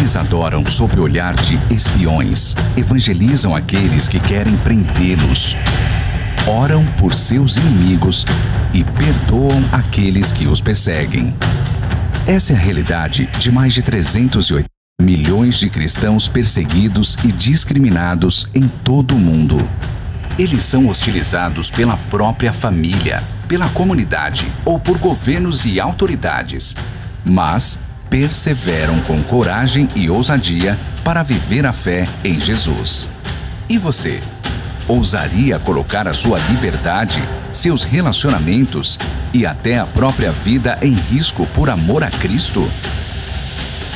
Eles adoram sob o olhar de espiões, evangelizam aqueles que querem prendê-los, oram por seus inimigos e perdoam aqueles que os perseguem. Essa é a realidade de mais de 380 milhões de cristãos perseguidos e discriminados em todo o mundo. Eles são hostilizados pela própria família, pela comunidade ou por governos e autoridades, mas perseveram com coragem e ousadia para viver a fé em Jesus. E você? Ousaria colocar a sua liberdade, seus relacionamentos e até a própria vida em risco por amor a Cristo?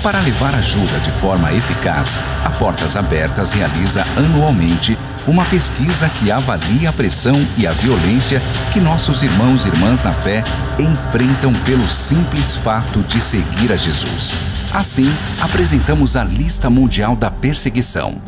Para levar ajuda de forma eficaz, a Portas Abertas realiza anualmente uma pesquisa que avalia a pressão e a violência que nossos irmãos e irmãs na fé enfrentam pelo simples fato de seguir a Jesus. Assim, apresentamos a Lista Mundial da Perseguição,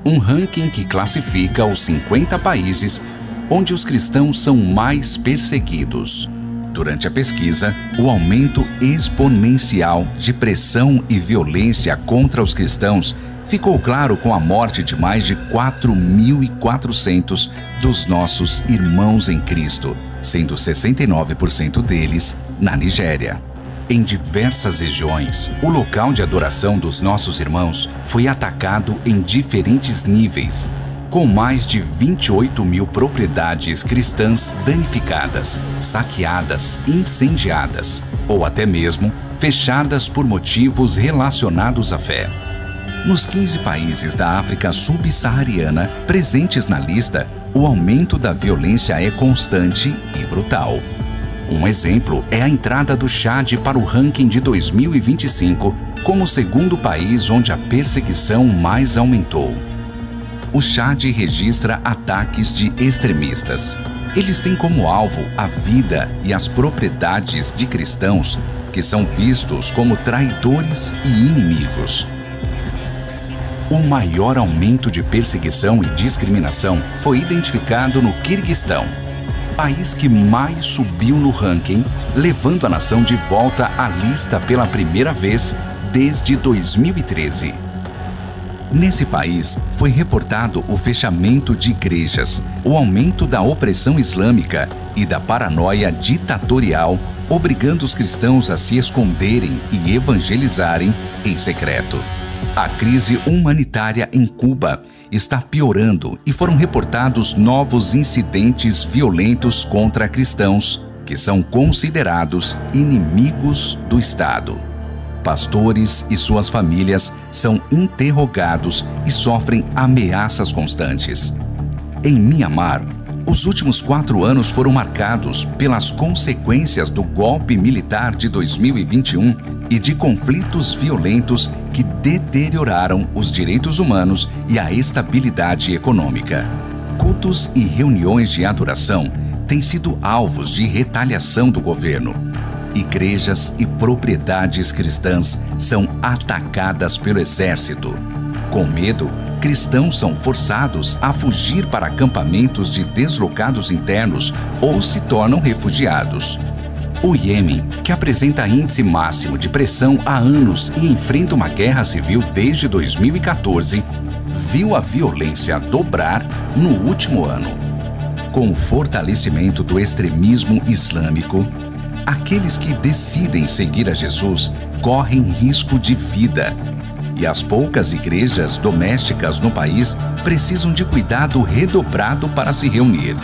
um ranking que classifica os 50 países onde os cristãos são mais perseguidos. Durante a pesquisa, o aumento exponencial de pressão e violência contra os cristãos ficou claro com a morte de mais de 4.400 dos nossos irmãos em Cristo, sendo 69% deles na Nigéria. Em diversas regiões, o local de adoração dos nossos irmãos foi atacado em diferentes níveis, com mais de 28 mil propriedades cristãs danificadas, saqueadas, incendiadas ou até mesmo fechadas por motivos relacionados à fé. Nos 15 países da África subsaariana presentes na lista, o aumento da violência é constante e brutal. Um exemplo é a entrada do Chad para o ranking de 2025 como o segundo país onde a perseguição mais aumentou. O Chad registra ataques de extremistas. Eles têm como alvo a vida e as propriedades de cristãos que são vistos como traidores e inimigos. O maior aumento de perseguição e discriminação foi identificado no Quirguistão, país que mais subiu no ranking, levando a nação de volta à lista pela primeira vez desde 2013. Nesse país, foi reportado o fechamento de igrejas, o aumento da opressão islâmica e da paranoia ditatorial, obrigando os cristãos a se esconderem e evangelizarem em secreto. A crise humanitária em Cuba está piorando e foram reportados novos incidentes violentos contra cristãos, que são considerados inimigos do Estado. Pastores e suas famílias são interrogados e sofrem ameaças constantes. Em Mianmar, os últimos 4 anos foram marcados pelas consequências do golpe militar de 2021 e de conflitos violentos que deterioraram os direitos humanos e a estabilidade econômica. Cultos e reuniões de adoração têm sido alvos de retaliação do governo. Igrejas e propriedades cristãs são atacadas pelo exército. Com medo, cristãos são forçados a fugir para acampamentos de deslocados internos ou se tornam refugiados. O Iêmen, que apresenta índice máximo de pressão há anos e enfrenta uma guerra civil desde 2014, viu a violência dobrar no último ano. Com o fortalecimento do extremismo islâmico, aqueles que decidem seguir a Jesus correm risco de vida. E as poucas igrejas domésticas no país precisam de cuidado redobrado para se reunir.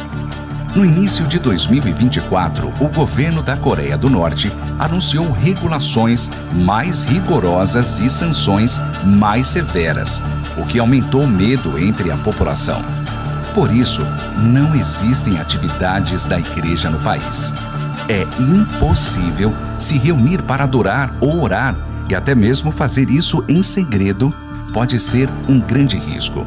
No início de 2024, o governo da Coreia do Norte anunciou regulações mais rigorosas e sanções mais severas, o que aumentou o medo entre a população. Por isso, não existem atividades da igreja no país. É impossível se reunir para adorar ou orar, e até mesmo fazer isso em segredo pode ser um grande risco.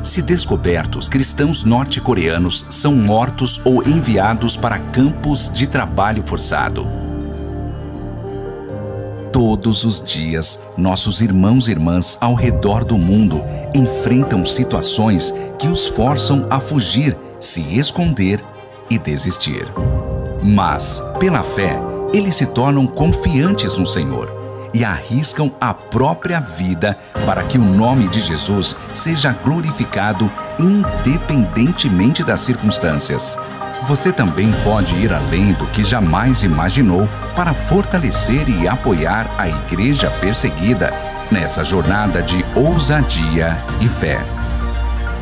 Se descobertos, cristãos norte-coreanos são mortos ou enviados para campos de trabalho forçado. Todos os dias, nossos irmãos e irmãs ao redor do mundo enfrentam situações que os forçam a fugir, se esconder e desistir. Mas, pela fé, eles se tornam confiantes no Senhor. e arriscam a própria vida para que o nome de Jesus seja glorificado independentemente das circunstâncias. Você também pode ir além do que jamais imaginou para fortalecer e apoiar a igreja perseguida nessa jornada de ousadia e fé.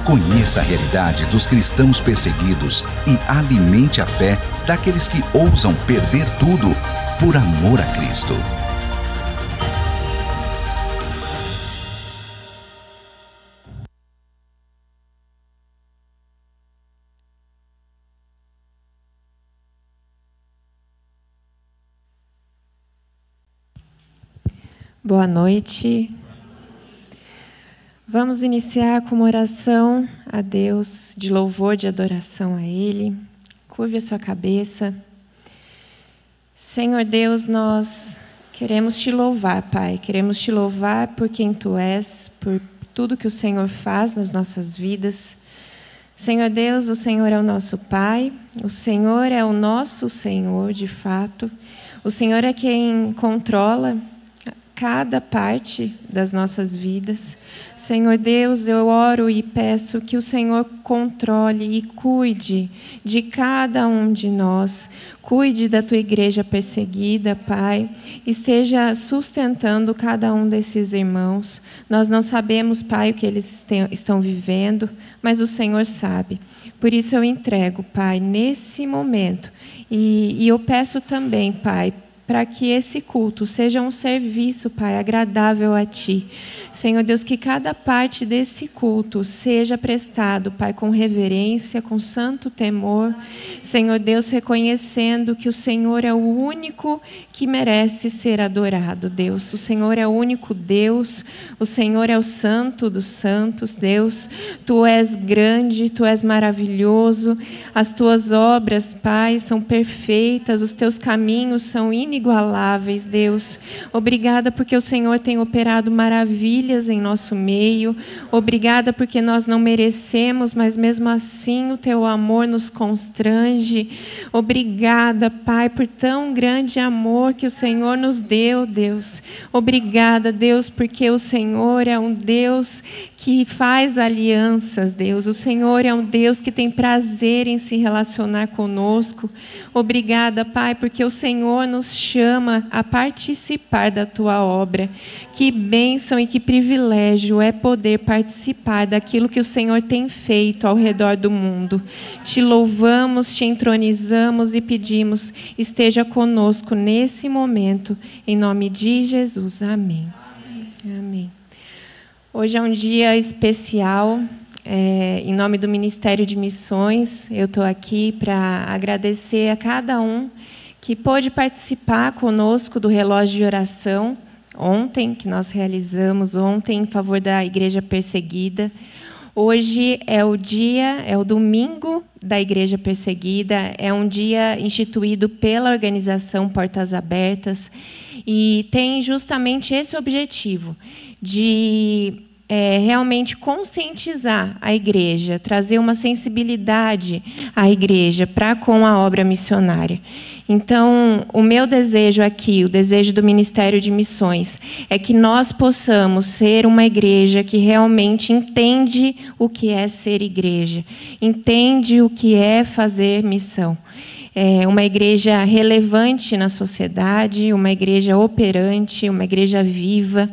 Conheça a realidade dos cristãos perseguidos e alimente a fé daqueles que ousam perder tudo por amor a Cristo. Boa noite. Vamos iniciar com uma oração a Deus, de louvor, de adoração a Ele. Curve a sua cabeça. Senhor Deus, nós queremos te louvar, Pai. Queremos te louvar por quem Tu és, por tudo que o Senhor faz nas nossas vidas. Senhor Deus, o Senhor é o nosso Pai, o Senhor é o nosso Senhor, de fato. O Senhor é quem controla cada parte das nossas vidas. Senhor Deus, eu oro e peço que o Senhor controle e cuide de cada um de nós. Cuide da Tua igreja perseguida, Pai. Esteja sustentando cada um desses irmãos. Nós não sabemos, Pai, o que eles estão vivendo, mas o Senhor sabe. Por isso eu entrego, Pai, nesse momento. E eu peço também, Pai, para que esse culto seja um serviço, Pai, agradável a Ti. Senhor Deus, que cada parte desse culto seja prestado, Pai, com reverência, com santo temor. Senhor Deus, reconhecendo que o Senhor é o único que merece ser adorado, Deus. O Senhor é o único Deus, o Senhor é o Santo dos Santos, Deus. Tu és grande, Tu és maravilhoso, as Tuas obras, Pai, são perfeitas, os Teus caminhos são inigualáveis, Deus. Obrigada porque o Senhor tem operado maravilhas em nosso meio. Obrigada porque nós não merecemos, mas mesmo assim o Teu amor nos constrange. Obrigada, Pai, por tão grande amor que o Senhor nos deu, Deus. Obrigada, Deus, porque o Senhor é um Deus que faz alianças, Deus. O Senhor é um Deus que tem prazer em se relacionar conosco. Obrigada, Pai, porque o Senhor nos chama a participar da Tua obra. Que bênção e que privilégio é poder participar daquilo que o Senhor tem feito ao redor do mundo. Te louvamos, te entronizamos e pedimos, esteja conosco nesse momento, em nome de Jesus. Amém. Amém. Hoje é um dia especial, em nome do Ministério de Missões. Eu estou aqui para agradecer a cada um que pôde participar conosco do relógio de oração ontem, que nós realizamos ontem em favor da igreja perseguida. Hoje é o domingo da igreja perseguida, é um dia instituído pela organização Portas Abertas e tem justamente esse objetivo de realmente conscientizar a igreja, trazer uma sensibilidade à igreja para com a obra missionária. Então, o meu desejo aqui, o desejo do Ministério de Missões, é que nós possamos ser uma igreja que realmente entende o que é ser igreja, entende o que é fazer missão. É uma igreja relevante na sociedade, uma igreja operante, uma igreja viva.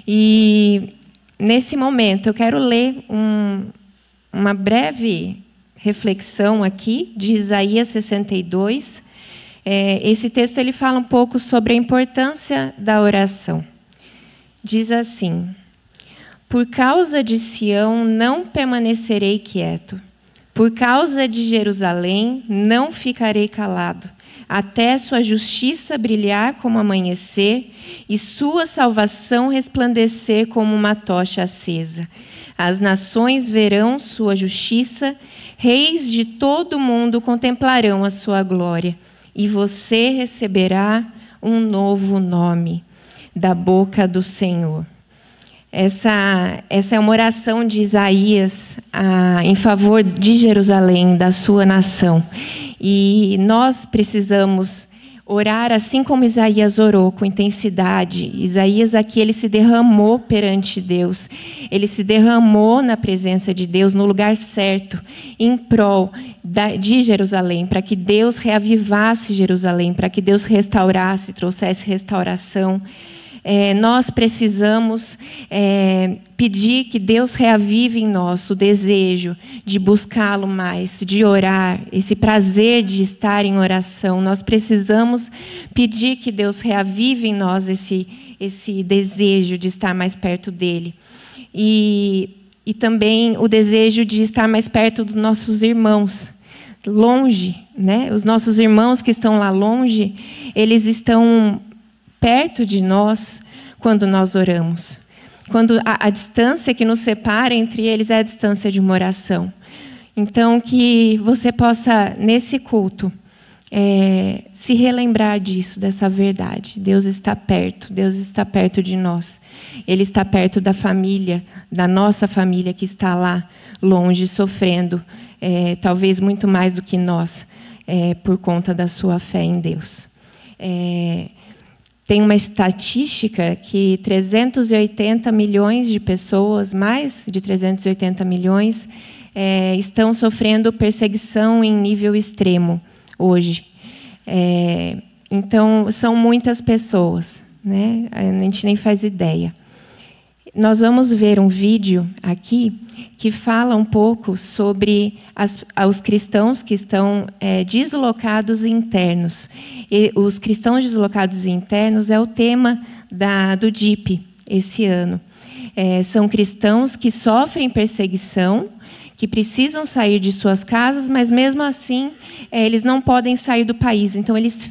E nesse momento, eu quero ler uma breve reflexão aqui de Isaías 62. Esse texto ele fala um pouco sobre a importância da oração. Diz assim: por causa de Sião não permanecerei quieto, por causa de Jerusalém não ficarei calado, até sua justiça brilhar como amanhecer e sua salvação resplandecer como uma tocha acesa. As nações verão sua justiça, reis de todo o mundo contemplarão a sua glória. E você receberá um novo nome da boca do Senhor. Essa é uma oração de Isaías em favor de Jerusalém, da sua nação. E nós precisamos Orar assim como Isaías orou, com intensidade. Isaías aqui, ele se derramou perante Deus. Ele se derramou na presença de Deus, no lugar certo, em prol de Jerusalém, para que Deus reavivasse Jerusalém, para que Deus restaurasse, trouxesse restauração. Nós precisamos pedir que Deus reavive em nós o desejo de buscá-lo mais, de orar, esse prazer de estar em oração. Nós precisamos pedir que Deus reavive em nós esse desejo de estar mais perto dele. E também o desejo de estar mais perto dos nossos irmãos, longe, né? Os nossos irmãos que estão lá longe, eles estão perto de nós quando nós oramos. Quando a distância que nos separa entre eles é a distância de uma oração. Então, que você possa, nesse culto, se relembrar disso, dessa verdade. Deus está perto de nós. Ele está perto da família, da nossa família que está lá, longe, sofrendo, talvez muito mais do que nós, por conta da sua fé em Deus. Tem uma estatística que 380 milhões de pessoas, mais de 380 milhões, estão sofrendo perseguição em nível extremo hoje. Então, são muitas pessoas, né? A gente nem faz ideia. Nós vamos ver um vídeo aqui que fala um pouco sobre os cristãos que estão deslocados internos. E os cristãos deslocados internos é o tema do DIP esse ano. São cristãos que sofrem perseguição, que precisam sair de suas casas, mas mesmo assim eles não podem sair do país. Então eles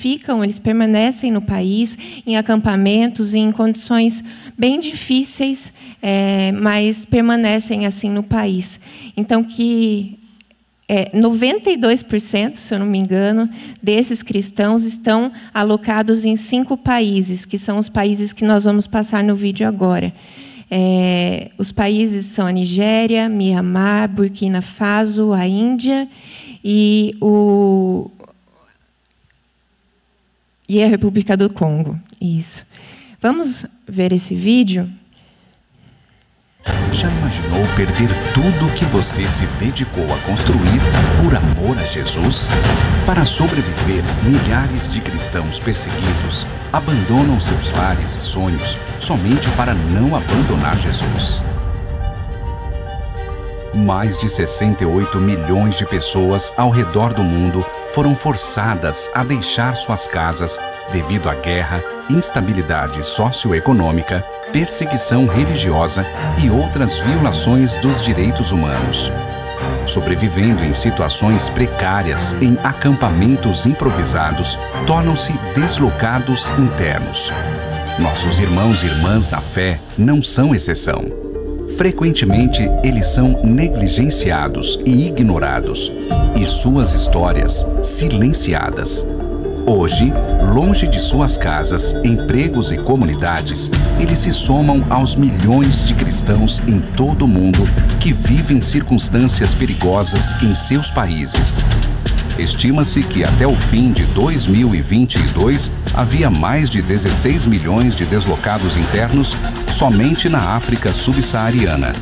permanecem no país, em acampamentos, em condições bem difíceis, mas permanecem assim no país. Então que 92%, se eu não me engano, desses cristãos estão alocados em 5 países, que são os países que nós vamos passar no vídeo agora. Os países são a Nigéria, Mianmar, Burkina Faso, a Índia e a República do Congo. Isso. Vamos ver esse vídeo? Já imaginou perder tudo que você se dedicou a construir por amor a Jesus? Para sobreviver, milhares de cristãos perseguidos abandonam seus lares e sonhos somente para não abandonar Jesus. Mais de 68 milhões de pessoas ao redor do mundo foram forçadas a deixar suas casas devido à guerra, instabilidade socioeconômica, perseguição religiosa e outras violações dos direitos humanos. Sobrevivendo em situações precárias em acampamentos improvisados, tornam-se deslocados internos. Nossos irmãos e irmãs na fé não são exceção. Frequentemente, eles são negligenciados e ignorados, e suas histórias silenciadas. Hoje, longe de suas casas, empregos e comunidades, eles se somam aos milhões de cristãos em todo o mundo que vivem circunstâncias perigosas em seus países. Estima-se que até o fim de 2022 havia mais de 16 milhões de deslocados internos somente na África subsaariana.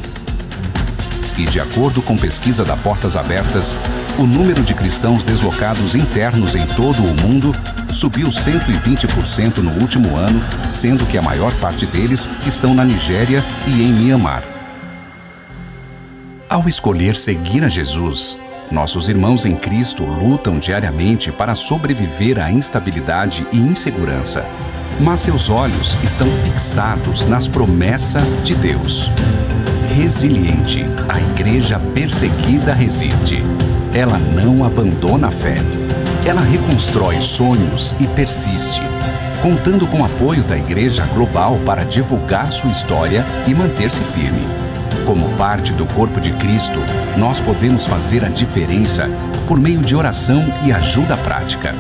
E de acordo com pesquisa da Portas Abertas, o número de cristãos deslocados internos em todo o mundo subiu 120% no último ano, sendo que a maior parte deles estão na Nigéria e em Mianmar. Ao escolher seguir a Jesus, nossos irmãos em Cristo lutam diariamente para sobreviver à instabilidade e insegurança, mas seus olhos estão fixados nas promessas de Deus. Resiliente, a igreja perseguida resiste. Ela não abandona a fé. Ela reconstrói sonhos e persiste, contando com o apoio da Igreja Global para divulgar sua história e manter-se firme. Como parte do corpo de Cristo, nós podemos fazer a diferença por meio de oração e ajuda prática.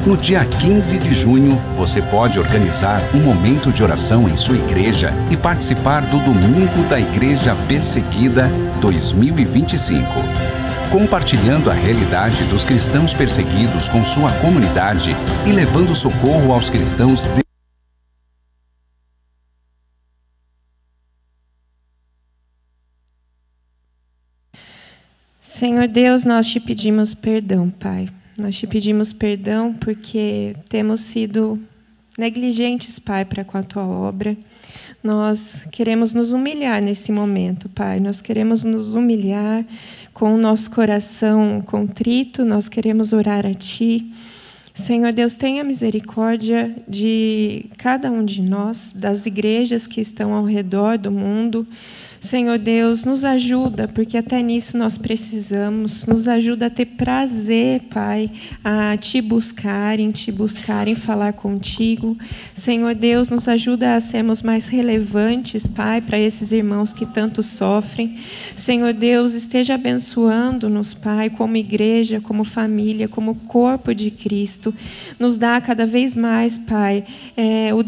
No dia 15 de junho, você pode organizar um momento de oração em sua igreja e participar do Domingo da Igreja Perseguida 2025. compartilhando a realidade dos cristãos perseguidos com sua comunidade e levando socorro aos cristãos Senhor Deus, nós te pedimos perdão, Pai. Nós te pedimos perdão porque temos sido negligentes, Pai, para com a tua obra. Nós queremos nos humilhar nesse momento, Pai. Nós queremos nos humilhar com o nosso coração contrito. Nós queremos orar a ti. Senhor Deus, tenha misericórdia de cada um de nós, das igrejas que estão ao redor do mundo. Senhor Deus, nos ajuda, porque até nisso nós precisamos. Nos ajuda a ter prazer, Pai, a te buscar, em falar contigo. Senhor Deus, nos ajuda a sermos mais relevantes, Pai, para esses irmãos que tanto sofrem. Senhor Deus, esteja abençoando-nos, Pai, como igreja, como família, como corpo de Cristo. Nos dá cada vez mais, Pai, o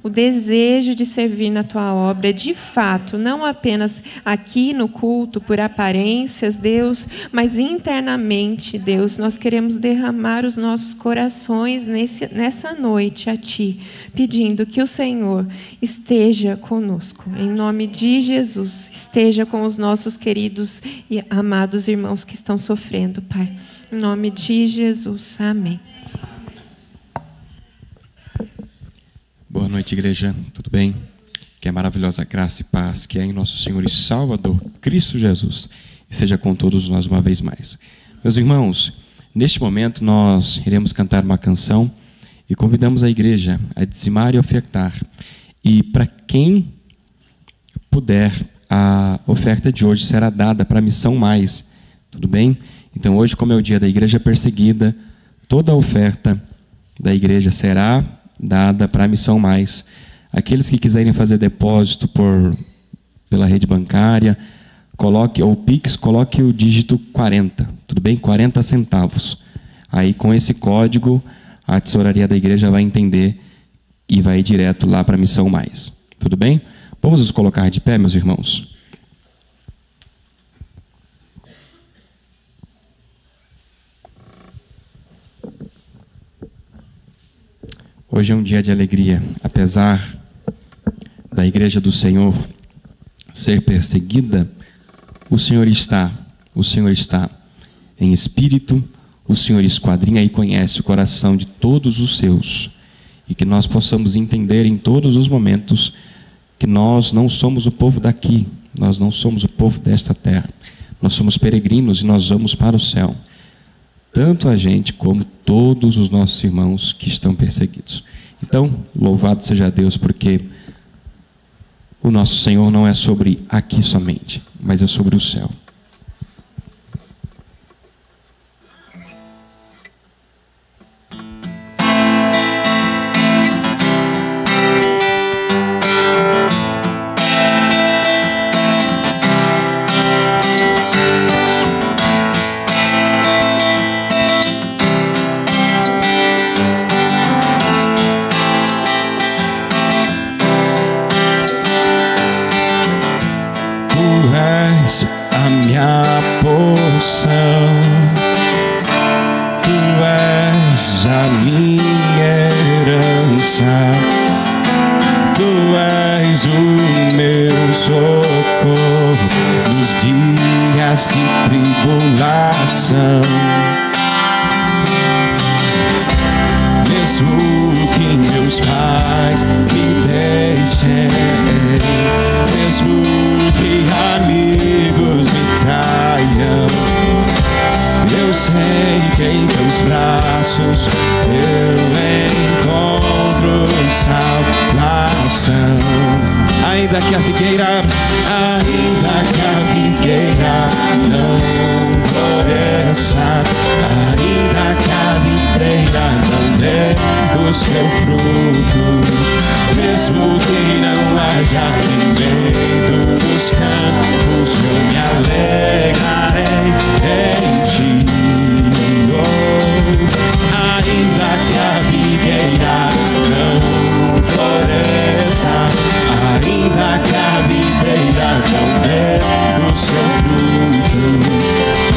desejo de servir na tua obra, de fato, não apenas aqui no culto, por aparências, Deus, mas internamente, Deus, nós queremos derramar os nossos corações nessa noite a ti, pedindo que o Senhor esteja conosco, em nome de Jesus, esteja com os nossos queridos e amados irmãos que estão sofrendo, Pai, em nome de Jesus, amém. Boa noite, igreja. Tudo bem? Que a maravilhosa graça e paz que é em nosso Senhor e Salvador, Cristo Jesus, e seja com todos nós uma vez mais. Meus irmãos, neste momento nós iremos cantar uma canção e convidamos a igreja a dizimar e ofertar. E para quem puder, a oferta de hoje será dada para a Missão Mais. Tudo bem? Então hoje, como é o dia da igreja perseguida, toda a oferta da igreja será dada para a Missão Mais. Aqueles que quiserem fazer depósito pela rede bancária, ou Pix, coloque o dígito 40, tudo bem? 40 centavos. Aí com esse código, a tesouraria da igreja vai entender e vai direto lá para a Missão Mais. Tudo bem? Vamos nos colocar de pé, meus irmãos. Hoje é um dia de alegria, apesar da igreja do Senhor ser perseguida, o Senhor está em espírito, o Senhor esquadrinha e conhece o coração de todos os seus, e que nós possamos entender em todos os momentos que nós não somos o povo daqui, nós não somos o povo desta terra, nós somos peregrinos e nós vamos para o céu. Tanto a gente como todos os nossos irmãos que estão perseguidos. Então, louvado seja Deus, porque o nosso Senhor não é sobre aqui somente, mas é sobre o céu. Ainda que a videira não dê o seu fruto,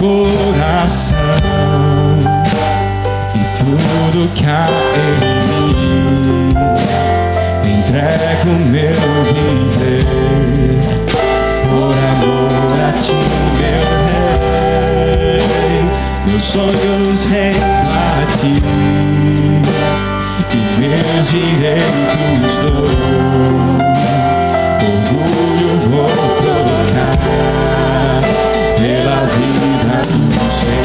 coração e tudo que há em mim. Entrego meu viver por amor a ti, meu rei. Meus sonhos rendo a ti e meus direitos dou. Orgulho vou trocar pela vida do Senhor.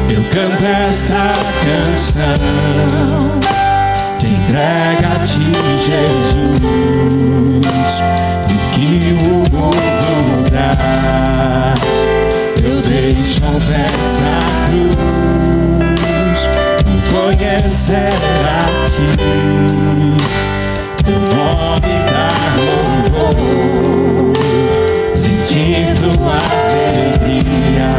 E canta esta canção, te entrega a ti, Jesus, e o que o mundo dá, eu deixo aos pés da cruz, por conhecer a ti, teu nome dá louvor, sentir tua alegria,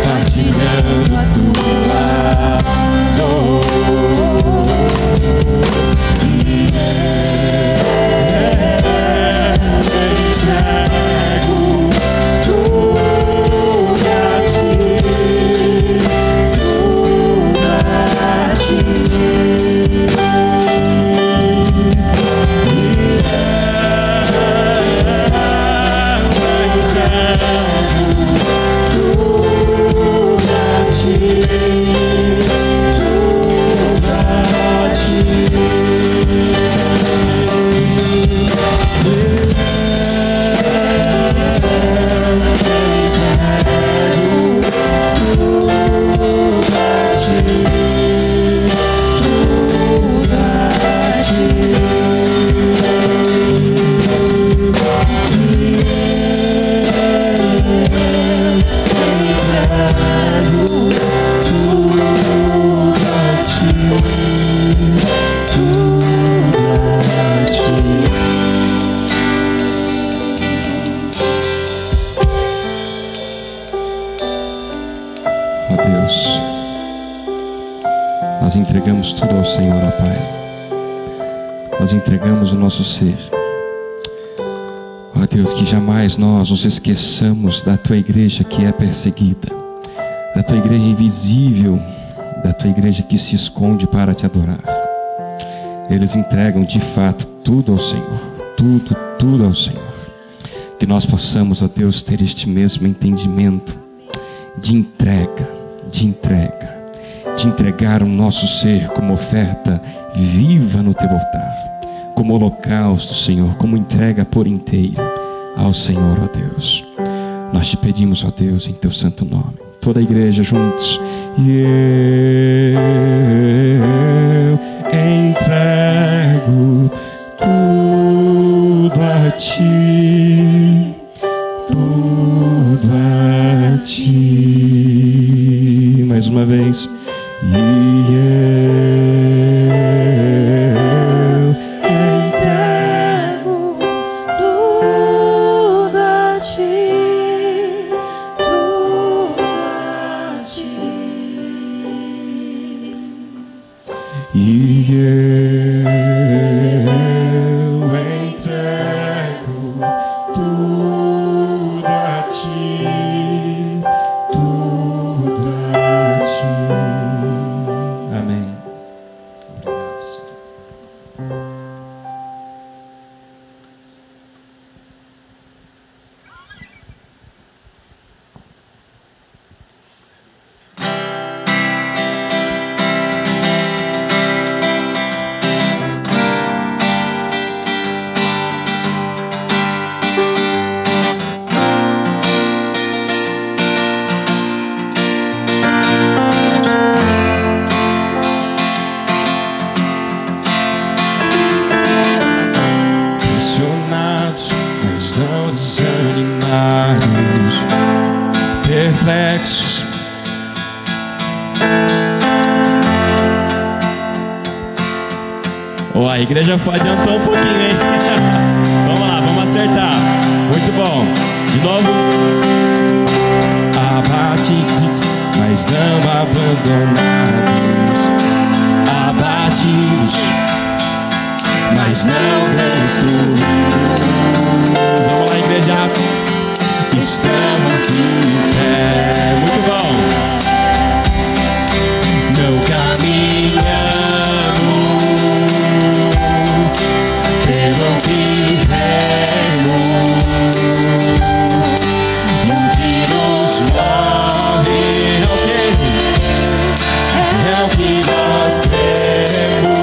partilhando a tua dor. E entrego tudo a ti, tudo a ti. Nós entregamos tudo ao Senhor, ó Pai. Nós entregamos o nosso ser. Ó Deus, que jamais nós nos esqueçamos da Tua igreja que é perseguida, da Tua igreja invisível, da Tua igreja que se esconde para Te adorar. Eles entregam de fato tudo ao Senhor, tudo ao Senhor. Que nós possamos, ó Deus, ter este mesmo entendimento de entregar o nosso ser como oferta viva no Teu altar, como holocausto, Senhor, como entrega por inteiro ao Senhor, ó Deus. Nós Te pedimos, ó Deus, em Teu santo nome, toda a igreja juntos. E eu entrego tudo a Ti, tudo a Ti. Mais uma vez. E eu entrego tudo a Ti, tudo a Ti. E eu entrego tudo a Ti, tudo a Ti. Amém. Obrigado, Senhor. Oh, a igreja adiantou um pouquinho, hein? Vamos lá, vamos acertar. Muito bom. De novo. Abatidos, mas não abandonados. Abatidos, mas não destruídos. Vamos lá, igreja. Estamos de pé. Muito bom. Não caminhamos pelo que vemos, e o que nos move é o que nós temos.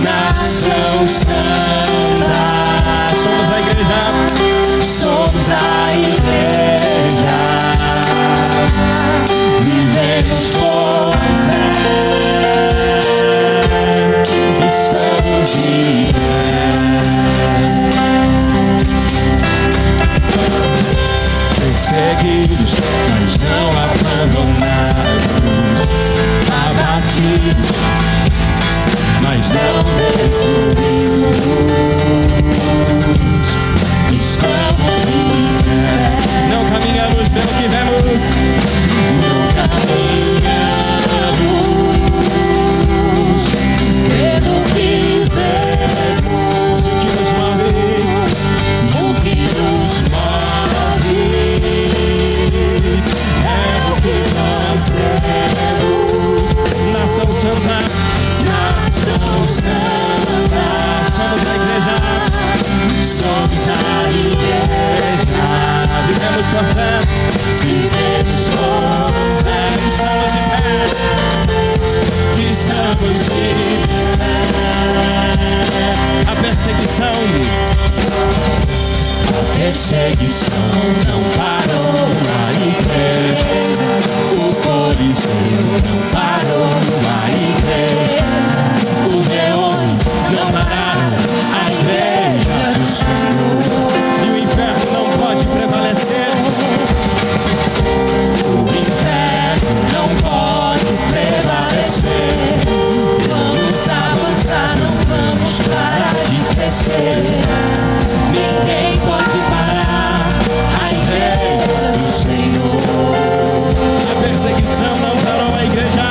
Nação santa, somos a igreja. Somos a igreja, vivemos por fé, estamos de pé. Perseguidos, mas não abandonados, abatidos, mas não destruídos. Estamos de pé. Não caminhamos pelo que vemos. Não caminhamos pelo que vemos. O que nos move, o que nos move é o que nós temos. Nação santa, nação santa, somos a igreja. Somos a igreja, vivemos por fé, vivemos por fé, estamos de pé, estamos de pé. A perseguição não parou a igreja, o Coliseu não parou a igreja, os leões não pararam a igreja do Senhor, e o inferno não pode prevalecer. O inferno não pode prevalecer. Vamos avançar, não vamos parar de crescer. Ninguém pode parar a igreja do Senhor. A perseguição não parou a igreja.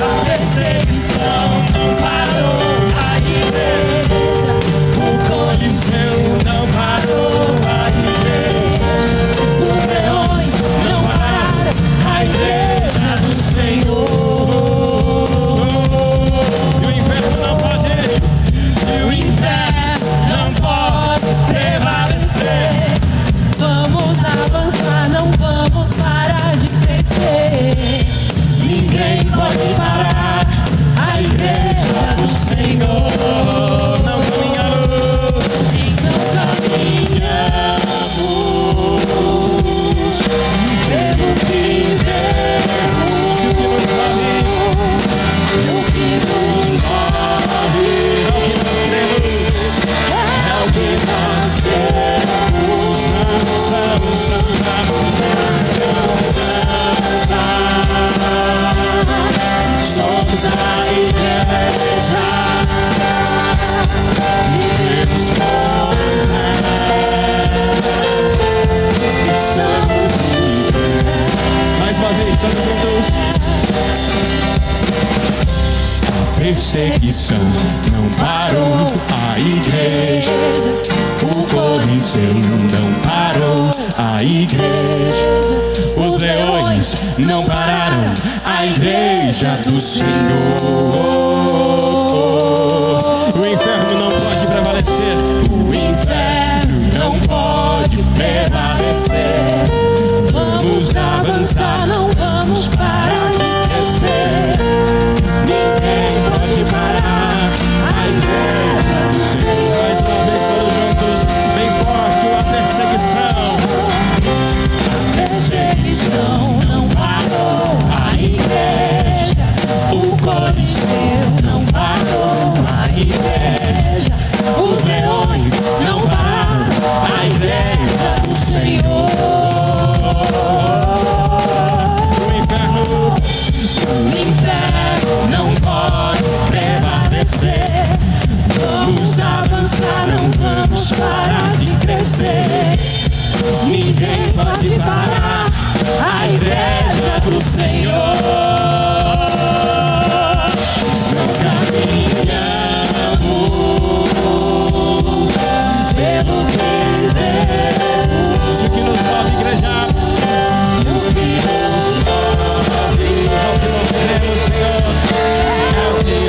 A perseguição não parou a igreja. O Coliseu não parou a igreja. Os leões não pararam a igreja do Senhor. E o inferno não pode, e o inferno não pode prevalecer. Vamos avançar, não vamos parar de crescer. Ninguém pode parar a igreja do Senhor. Não caminhamos, não caminhamos pelo que vemos, o que nos move, o que nos move é o que nós temos, é o que nós temos. Nação santa, nação santa, somos a igreja, vivemos por fé, estamos de pé. Mais uma vez, todos juntos. A perseguição não parou a igreja, o Coliseu não parou a igreja, os leões não pararam a igreja do Senhor. O inferno não pode prevalecer. O inferno não pode prevalecer. Vamos avançar, não vamos parar de crescer. Ninguém pode parar a igreja do Senhor. Mais uma vez, todos juntos, bem forte, a perseguição. A perseguição não parou a igreja, o Coliseu Senhor. Pelo que vemos, o que nos move, igreja, o que nos move, é o que nós cremos, Senhor, é o que nós cremos,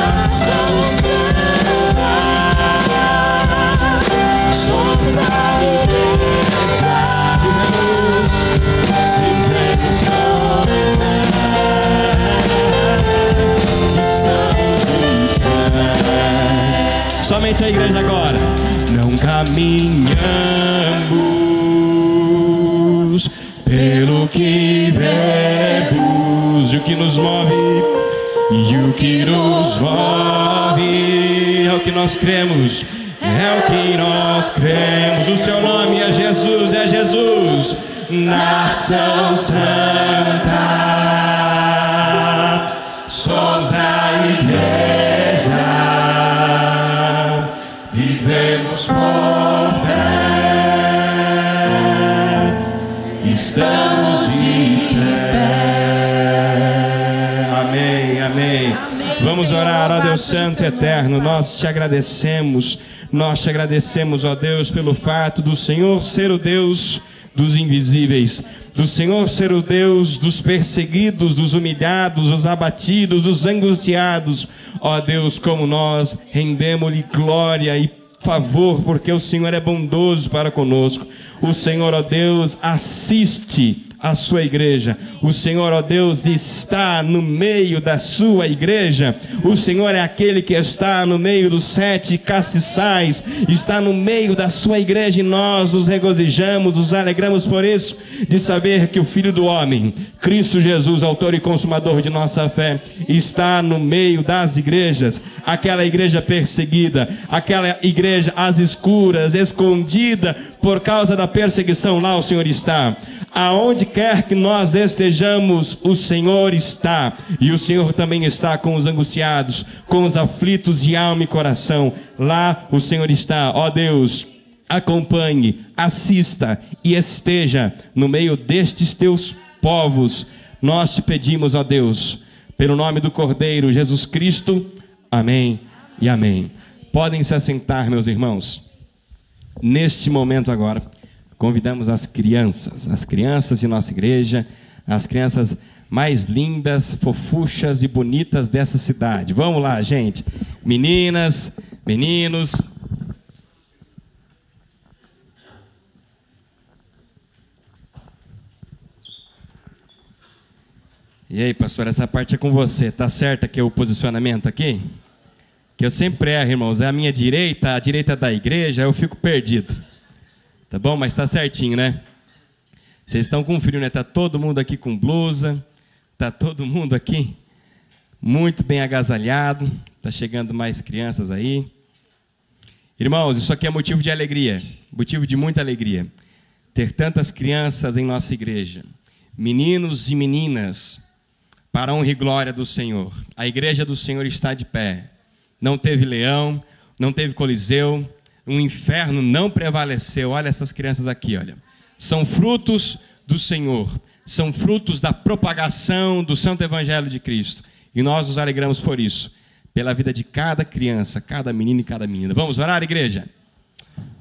nação santa, somos da igreja, vivemos com somente a igreja agora. Não caminhamos pelo que vemos, e o que nos move, e o que nos move é o que nós cremos, é o que nós cremos. O seu nome é Jesus, nação santa, somos a igreja, vivemos por fé, estamos de pé. Amém, amém. Vamos orar, ó Deus Santo e Eterno. Nós te agradecemos, ó Deus, pelo fato do Senhor ser o Deus dos invisíveis, do Senhor ser o Deus dos perseguidos, dos humilhados, dos abatidos, dos angustiados. Ó Deus, como nós rendemos-lhe glória e favor, porque o Senhor é bondoso para conosco. O Senhor, ó Deus, assiste a sua igreja. O Senhor, ó Deus, está no meio da sua igreja. O Senhor é aquele que está no meio dos 7 castiçais, está no meio da sua igreja, e nós nos regozijamos, nos alegramos por isso, de saber que o Filho do Homem, Cristo Jesus, autor e consumador de nossa fé, está no meio das igrejas. Aquela igreja perseguida, aquela igreja às escuras, escondida por causa da perseguição, lá o Senhor está. Aonde quer que nós estejamos, o Senhor está. E o Senhor também está com os angustiados, com os aflitos de alma e coração. Lá o Senhor está. Ó Deus, acompanhe, assista e esteja no meio destes teus povos. Nós te pedimos, ó Deus, pelo nome do Cordeiro Jesus Cristo. Amém e amém. Podem se assentar, meus irmãos. Neste momento agora, convidamos as crianças de nossa igreja, as crianças mais lindas, fofuchas e bonitas dessa cidade. Vamos lá, gente. Meninas, meninos. E aí, pastor, essa parte é com você. Tá certo aqui o posicionamento aqui? Que eu sempre erro, irmãos. É a minha direita, a direita da igreja, eu fico perdido. Tá bom? Mas tá certinho, né? Vocês estão com frio, né? Tá todo mundo aqui com blusa. Tá todo mundo aqui muito bem agasalhado. Tá chegando mais crianças aí. Irmãos, isso aqui é motivo de alegria. Motivo de muita alegria. Ter tantas crianças em nossa igreja. Meninos e meninas, para a honra e glória do Senhor. A igreja do Senhor está de pé. Não teve leão, não teve coliseu, o inferno não prevaleceu. Olha essas crianças aqui, olha. São frutos do Senhor, são frutos da propagação do Santo Evangelho de Cristo. E nós nos alegramos por isso, pela vida de cada criança, cada menino e cada menina. Vamos orar, igreja?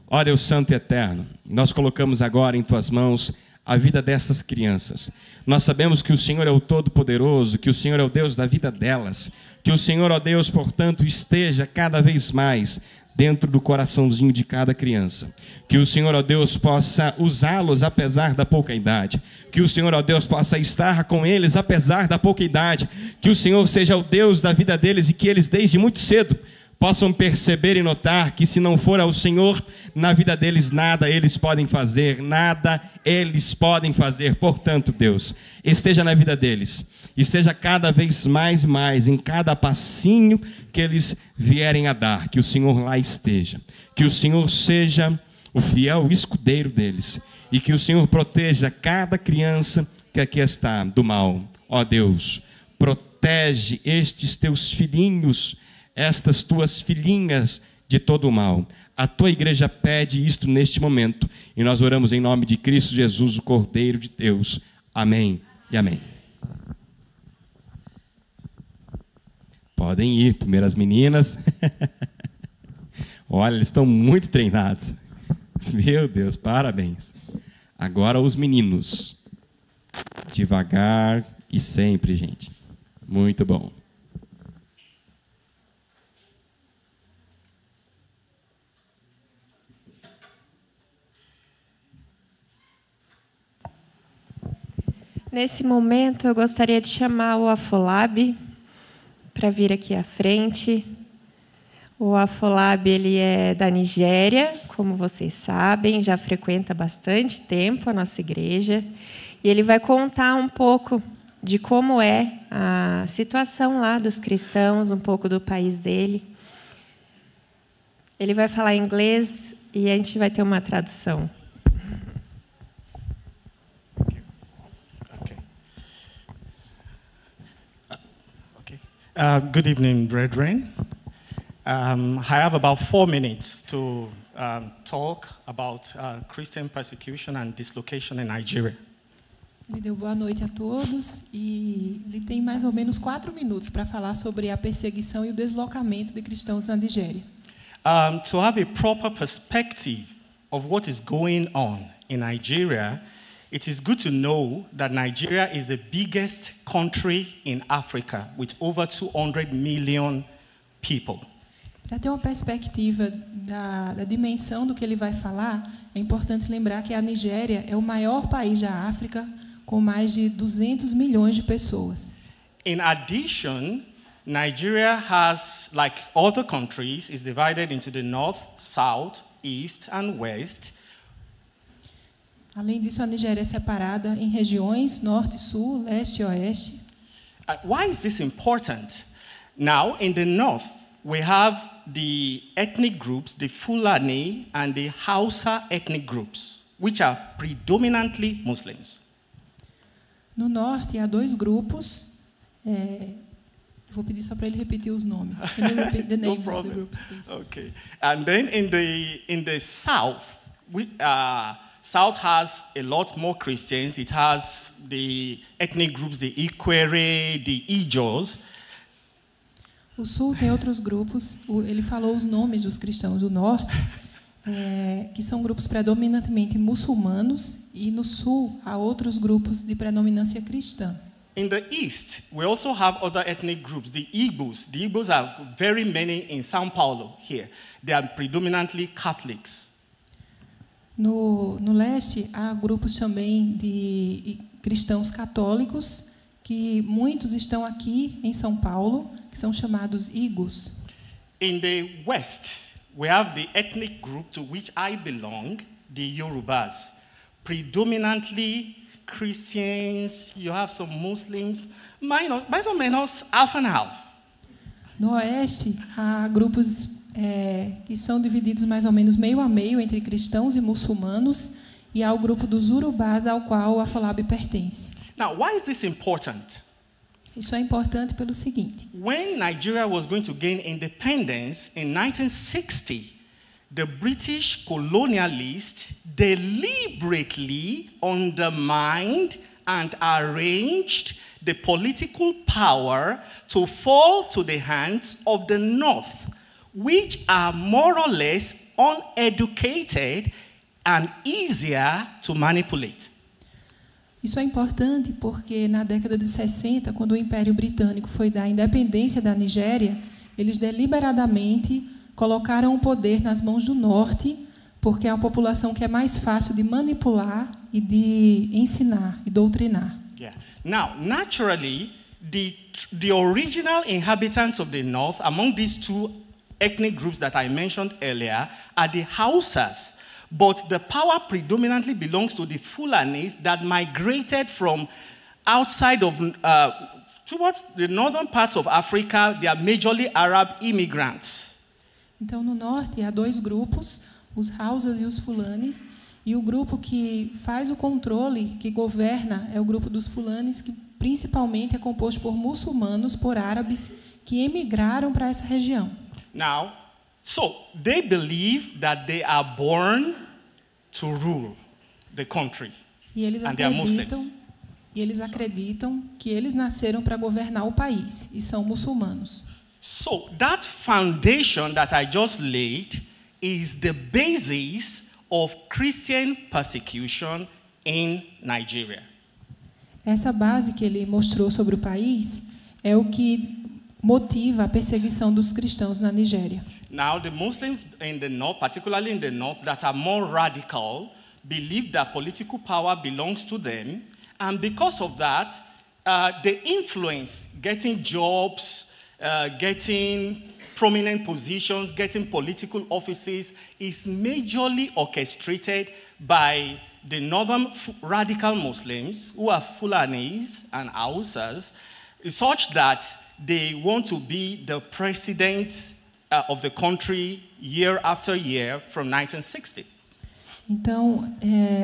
Ó Deus Santo e Eterno, nós colocamos agora em Tuas mãos a vida dessas crianças. Nós sabemos que o Senhor é o Todo-Poderoso, que o Senhor é o Deus da vida delas, que o Senhor, ó Deus, portanto, esteja cada vez mais dentro do coraçãozinho de cada criança. Que o Senhor, ó Deus, possa usá-los apesar da pouca idade. Que o Senhor, ó Deus, possa estar com eles apesar da pouca idade. Que o Senhor seja o Deus da vida deles e que eles desde muito cedo possam perceber e notar que se não for ao Senhor na vida deles, nada eles podem fazer, nada eles podem fazer. Portanto, Deus, esteja na vida deles, esteja cada vez mais e mais em cada passinho que eles vierem a dar, que o Senhor lá esteja, que o Senhor seja o fiel escudeiro deles e que o Senhor proteja cada criança que aqui está do mal. Ó Deus, protege estes teus filhinhos, estas tuas filhinhas de todo o mal. A tua igreja pede isto neste momento. E nós oramos em nome de Cristo Jesus, o Cordeiro de Deus. Amém e amém. Podem ir, primeiras meninas. Olha, eles estão muito treinados. Meu Deus, parabéns. Agora os meninos. Devagar e sempre, gente. Muito bom. Nesse momento, eu gostaria de chamar o Afolab para vir aqui à frente. O Afolab, ele é da Nigéria, como vocês sabem, já frequenta há bastante tempo a nossa igreja. E ele vai contar um pouco de como é a situação lá dos cristãos, um pouco do país dele. Ele vai falar inglês e a gente vai ter uma tradução. Good evening, brethren. I have about 4 minutes to talk about Christian persecution and dislocation in Nigeria. Ele deu boa noite a todos e ele tem mais ou menos 4 minutos para falar sobre a perseguição e o deslocamento de cristãos na Nigéria. To have a proper perspective of what is going on in Nigeria, it is good to know that Nigeria is the biggest country in Africa with over 200 million people. Para ter uma perspectiva da dimensão do que ele vai falar, é importante lembrar que a Nigéria é o maior país da África, com mais de 200 milhões de pessoas. In addition, Nigeria has, like other countries, is divided into the north, south, east, and west. Além disso, a Nigéria é separada em regiões norte, sul, leste e oeste. Why is this important? Now, in the north, we have the ethnic groups, the Fulani and the Hausa ethnic groups, which are predominantly Muslims. No norte, há 2 grupos. Vou pedir só para ele repetir os nomes. Can you repeat the names of the groups, please? Okay. And then in the south, South has a lot more Christians. It has the ethnic groups, the Ikwere, the Ijos. O sul tem outros grupos. Ele falou os nomes dos cristãos do norte, que são grupos predominantemente muçulmanos, e no sul há outros grupos de predominância cristã. In the east, we also have other ethnic groups, the Igbos. The Igbos are very many in São Paulo here. They are predominantly Catholics. No leste, há grupos também de cristãos católicos, que muitos estão aqui em São Paulo, que são chamados Igos. In the west, we have the ethnic group to which I belong, the Yorubas. Predominantly Christians, you have some Muslims, mais ou menos half and half. No oeste, há grupos que são divididos mais ou menos meio a meio entre cristãos e muçulmanos, e há o grupo dos Urubás, ao qual o Afolab pertence. Now, why is this important? Isso é importante pelo seguinte. When Nigeria was going to gain independence in 1960, the British colonialists deliberately undermined and arranged the political power to fall to the hands of the North, which are more or less uneducated and easier to manipulate. Isso é importante porque na década de 60, quando o Império Britânico foi dar a independência da Nigéria, eles deliberadamente colocaram o poder nas mãos do Norte, porque é uma população que é mais fácil de manipular e de ensinar e doutrinar. Yeah. Now, naturally, the original inhabitants of the North, among these 2 ethnic groups that I mentioned earlier, are the Hausas. But the power predominantly belongs to the Fulanis that migrated from outside of, towards the northern parts of Africa. They are majorly Arab immigrants. Então, no norte, há 2 grupos, os Hausas e os Fulanis, e o grupo que faz o controle, que governa, é o grupo dos Fulanis, que principalmente é composto por muçulmanos, por árabes, que emigraram para essa região. Now, So they believe that they are born to rule the country. E eles And they are acreditam, Muslims. acreditam que eles nasceram para governar o país e são muçulmanos. So that foundation that I just laid is the basis of Christian persecution in Nigeria. Essa base que ele mostrou sobre o país é o que motiva a perseguição dos cristãos na Nigéria. Now, the Muslims in the north, particularly in the north, that are more radical, believe that political power belongs to them, and because of that, the influence, getting jobs, getting prominent positions, getting political offices, is majorly orchestrated by the northern radical Muslims, who are Fulanis and Hausas, such that they want to be the president of the country year after year from 1960. Então,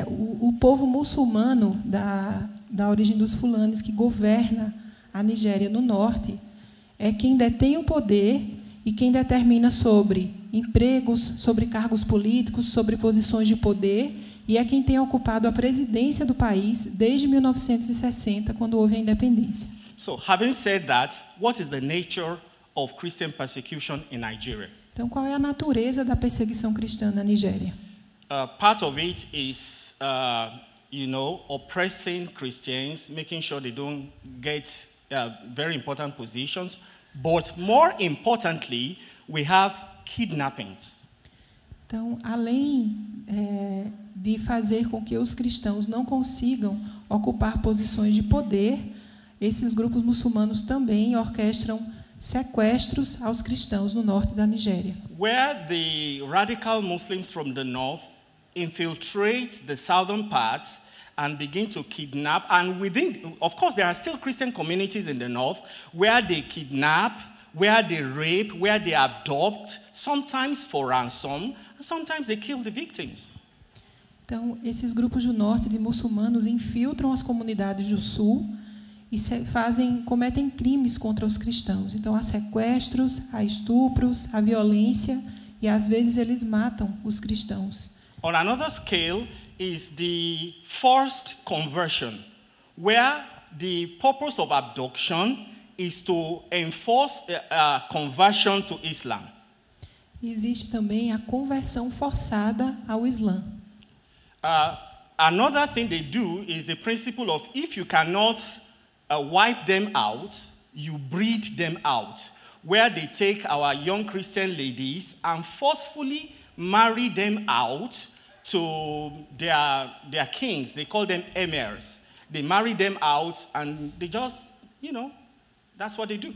o povo muçulmano da origem dos fulanes que governa a Nigéria no norte é quem detém o poder e quem determina sobre empregos, sobre cargos políticos, sobre posições de poder, e é quem tem ocupado a presidência do país desde 1960, quando houve a independência. So, having said that, what is the nature of Christian persecution in Nigeria? Então, qual é a natureza da perseguição cristã na Nigéria? Part of it is, oppressing Christians, making sure they don't get very important positions. But more importantly, we have kidnappings. Então, além de fazer com que os cristãos não consigam ocupar posições de poder, esses grupos muçulmanos também orquestram sequestros aos cristãos no norte da Nigéria. Where the radical Muslims from the north infiltrate the southern parts and begin to kidnap, and within, of course, there are still Christian communities in the north where they kidnap, where they rape, where they abduct, sometimes for ransom, and sometimes they kill the victims. Então, esses grupos do norte de muçulmanos infiltram as comunidades do sul e cometem crimes contra os cristãos. Então, há sequestros, há estupros, há violência, e às vezes eles matam os cristãos. On another scale is the forced conversion, where the purpose of abduction is to enforce conversion to Islam. E existe também a conversão forçada ao Islã. Another thing they do is the principle of if you cannot wipe them out, you breed them out, where they take our young Christian ladies and forcefully marry them out to their kings. They call them emirs. They marry them out and they just, that's what they do.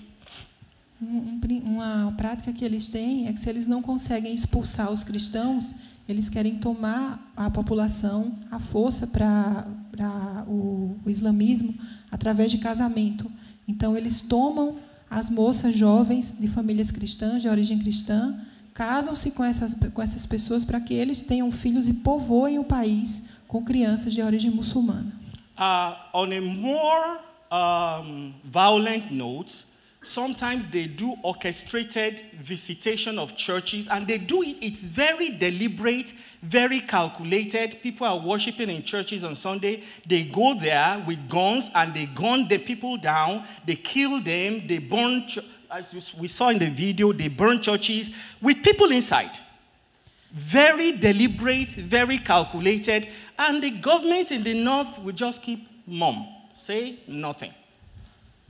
Uma prática que eles têm é que se eles não conseguem expulsar os cristãos, eles querem tomar a população à força para o islamismo através de casamento. Então, eles tomam as moças jovens de famílias cristãs, de origem cristã, casam-se com essas pessoas para que eles tenham filhos e povoem o país com crianças de origem muçulmana. On a more violent note, sometimes they do orchestrated visitation of churches, and they do it, it's very deliberate, very calculated. People are worshiping in churches on Sunday. They go there with guns, and they gun the people down. They kill them. They burn, as we saw in the video, they burn churches with people inside. Very deliberate, very calculated, and the government in the north will just keep mum, say nothing.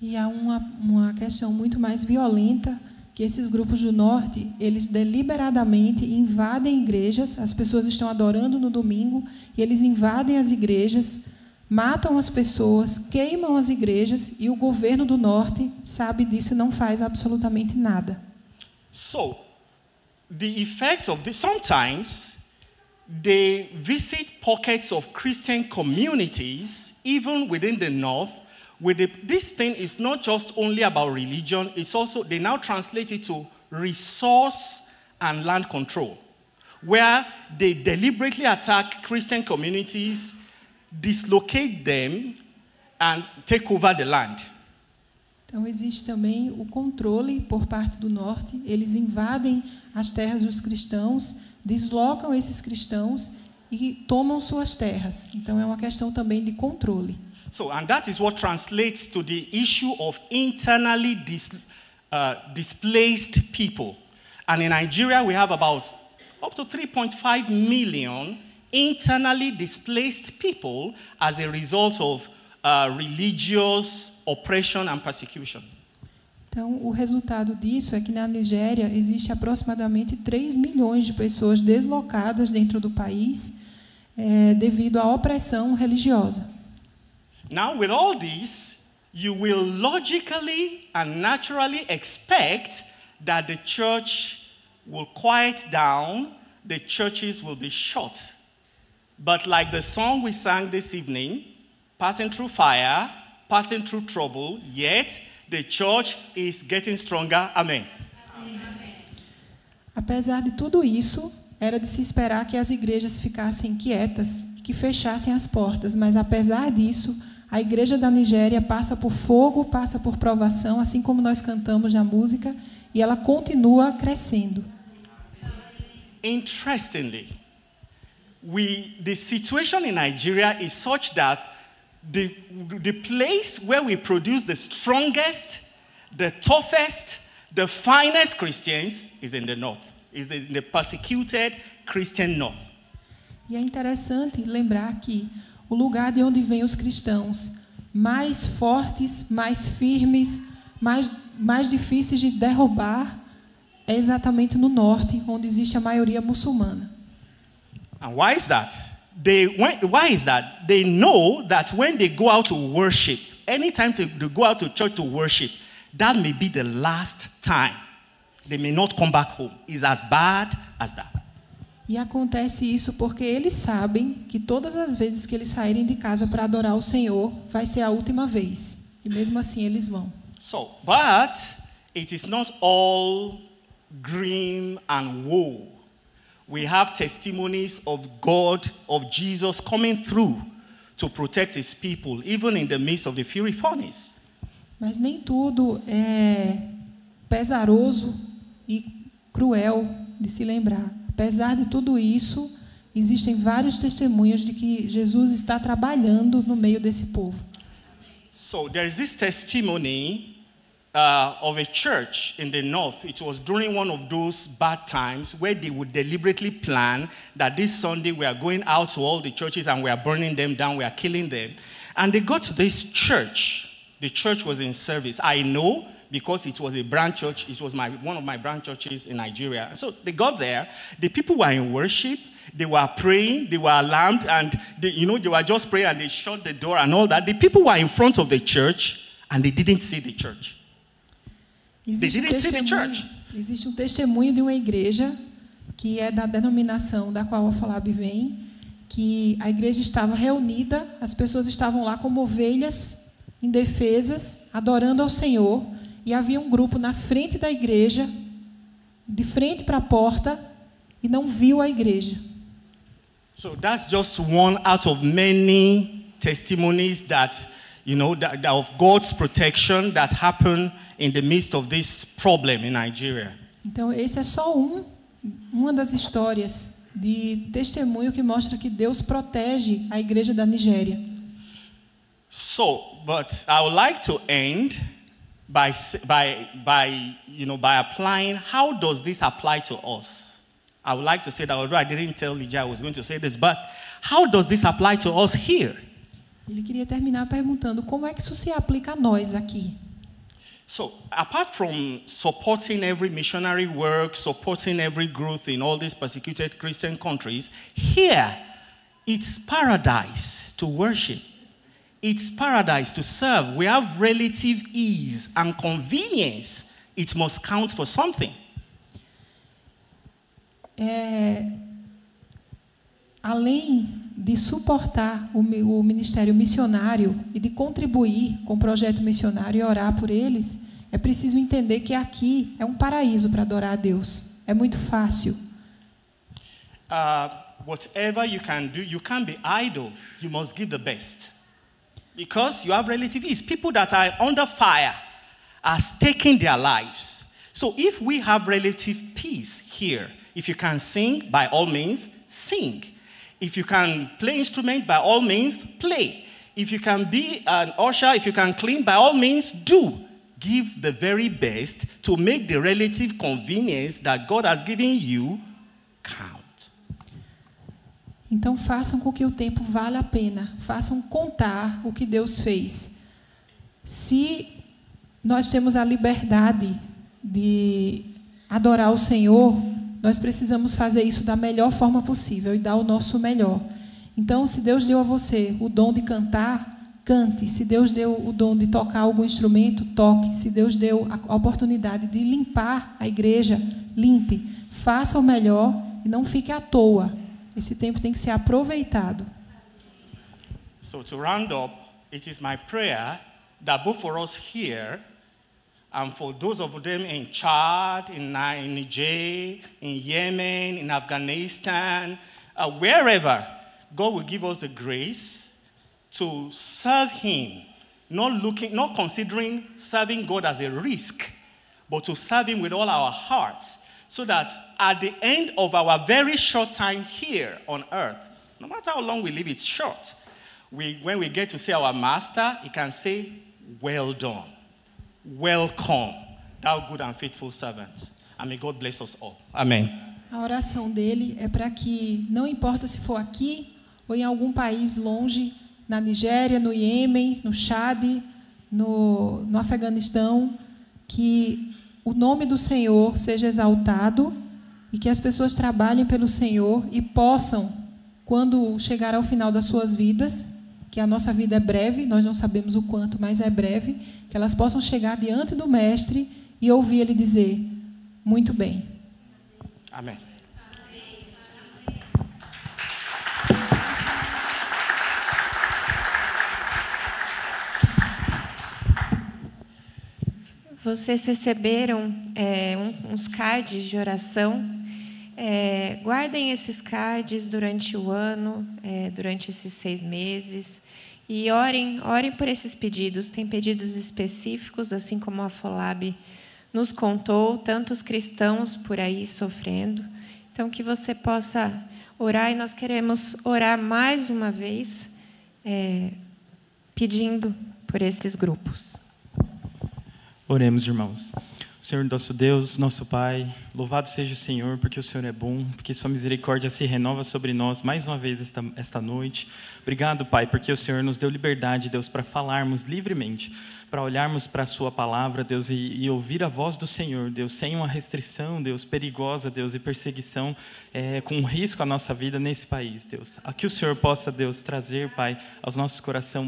E há uma questão muito mais violenta, que esses grupos do norte, eles deliberadamente invadem igrejas, as pessoas estão adorando no domingo, e eles invadem as igrejas, matam as pessoas, queimam as igrejas, e o governo do norte sabe disso e não faz absolutamente nada. So, the effect of this, sometimes they visit pockets of Christian communities, even within the north. This thing is not just only about religion, it's also, they now translate it to resource and land control, where they deliberately attack Christian communities, dislocate them, and take over the land. Então existe também o controle por parte do norte. Eles invadem as terras dos cristãos, deslocam esses cristãos e tomam suas terras. Então é uma questão também de controle. So, and that is what translates to the issue of internally displaced people. And in Nigeria, we have about up to 3.5 million internally displaced people as a result of religious oppression and persecution. Então, o resultado disso é que na Nigéria existe aproximadamente 3 milhões de pessoas deslocadas dentro do país devido à opressão religiosa. Now, with all this, you will logically and naturally expect that the church will quiet down, the churches will be shut. But like the song we sang this evening, passing through fire, passing through trouble, yet the church is getting stronger. Amen. Apesar de tudo isso, era de se esperar que as igrejas ficassem quietas, que fechassem as portas, mas apesar disso, a igreja da Nigéria passa por fogo, passa por provação, assim como nós cantamos na música, e ela continua crescendo. Interestingly, the situation in Nigeria is such that the place where we produce the strongest, the toughest, the finest Christians is in the north, is in the persecuted Christian north. E é interessante lembrar que o lugar de onde vêm os cristãos mais fortes, mais firmes, mais difíceis de derrubar é exatamente no norte, onde existe a maioria muçulmana. And why is that? Why is that? They know that when they go out to worship, anytime they go out to church to worship, that may be the last time. They may not come back home. It's as bad as that. E acontece isso porque eles sabem que todas as vezes que eles saírem de casa para adorar o Senhor, vai ser a última vez. E mesmo assim eles vão. So, but it is not all grim and woe. We have testimonies of God, of Jesus coming through to protect his people, even in the midst of the fiery furnace. Mas nem tudo é pesaroso e cruel de se lembrar. Apesar de tudo isso, existem vários testemunhos de que Jesus está trabalhando no meio desse povo. So there is this testimony of a church in the north. It was during one of those bad times where they would deliberately plan that this Sunday we are going out to all the churches and we are burning them down, we are killing them. And they got to this church. The church was in service. I know because it was a branch church. It was one of my branch churches in Nigeria. So they got there. The people were in worship. They were praying. They were alarmed. And they were just praying and they shut the door and all that. The people were in front of the church and they didn't see the church. Existe um testemunho de uma igreja que é da denominação da qual a Falab vem, que a igreja estava reunida, as pessoas estavam lá como ovelhas indefesas, adorando ao Senhor, e havia um grupo na frente da igreja, de frente para a porta, e não viu a igreja. So that's just one out of many testimonies that of God's protection that happen in the midst of this problem in Nigeria. Então esse é só uma das histórias de testemunho que mostra que Deus protege a igreja da Nigéria. So, but I would like to end by applying how does this apply to us? I would like to say that, although I didn't tell Lydia I was going to say this, but how does this apply to us here? Ele queria terminar perguntando como é que isso se aplica a nós aqui. So, apart from supporting every missionary work, supporting every growth in all these persecuted Christian countries, here it's paradise to worship. It's paradise to serve. We have relative ease and convenience. It must count for something. Além de suportar o ministério missionário e de contribuir com o projeto missionário e orar por eles, é preciso entender que aqui é um paraíso para adorar a Deus. É muito fácil. Whatever you can do, you can't be idle. You must give the best. Because you have relative ease. People that are under fire has taken their lives. So if we have relative peace here, if you can sing, by all means, sing. If you can play instrument, by all means, play. If you can be an usher, if you can clean, by all means, do. Give the very best to make the relative convenience that God has given you count. Então façam com que o tempo valha a pena. Façam contar o que Deus fez. Se nós temos a liberdade de adorar o Senhor, nós precisamos fazer isso da melhor forma possível e dar o nosso melhor. Então, se Deus deu a você o dom de cantar, cante. Se Deus deu o dom de tocar algum instrumento, toque. Se Deus deu a oportunidade de limpar a igreja, limpe. Faça o melhor e não fique à toa. Esse tempo tem que ser aproveitado. So to round up, it is my prayer that both for us here and for those of them in Chad, in Niger, in Yemen, in Afghanistan, wherever, God will give us the grace to serve Him, not considering serving God as a risk, but to serve Him with all our hearts, so that at the end of our very short time here on earth, no matter how long we live, it's short, when we get to see our Master, He can say, "Well done. Welcome, thou good and faithful servant." And may God bless us all. Amen. A oração dele é para que, não importa se for aqui ou em algum país longe, na Nigéria, no Iêmen, no Chad, no Afeganistão, que o nome do Senhor seja exaltado e que as pessoas trabalhem pelo Senhor e possam, quando chegar ao final das suas vidas, que a nossa vida é breve, nós não sabemos o quanto, mas é breve, que elas possam chegar diante do Mestre e ouvir Ele dizer, muito bem. Amém. Vocês receberam uns cards de oração. Guardem esses cards durante o ano, durante esses 6 meses. E orem por esses pedidos. Tem pedidos específicos, assim como a FOLAB nos contou, tantos cristãos por aí sofrendo. Então, que você possa orar. E nós queremos orar mais uma vez, pedindo por esses grupos. Oremos, irmãos. Senhor, nosso Deus, nosso Pai, louvado seja o Senhor, porque o Senhor é bom, porque sua misericórdia se renova sobre nós mais uma vez esta noite. Obrigado, Pai, porque o Senhor nos deu liberdade, Deus, para falarmos livremente, para olharmos para a sua palavra, Deus, e ouvir a voz do Senhor, Deus, sem uma restrição, Deus, perigosa, Deus, e perseguição, com risco à nossa vida nesse país, Deus. Que o Senhor possa, Deus, trazer, Pai, aos nossos corações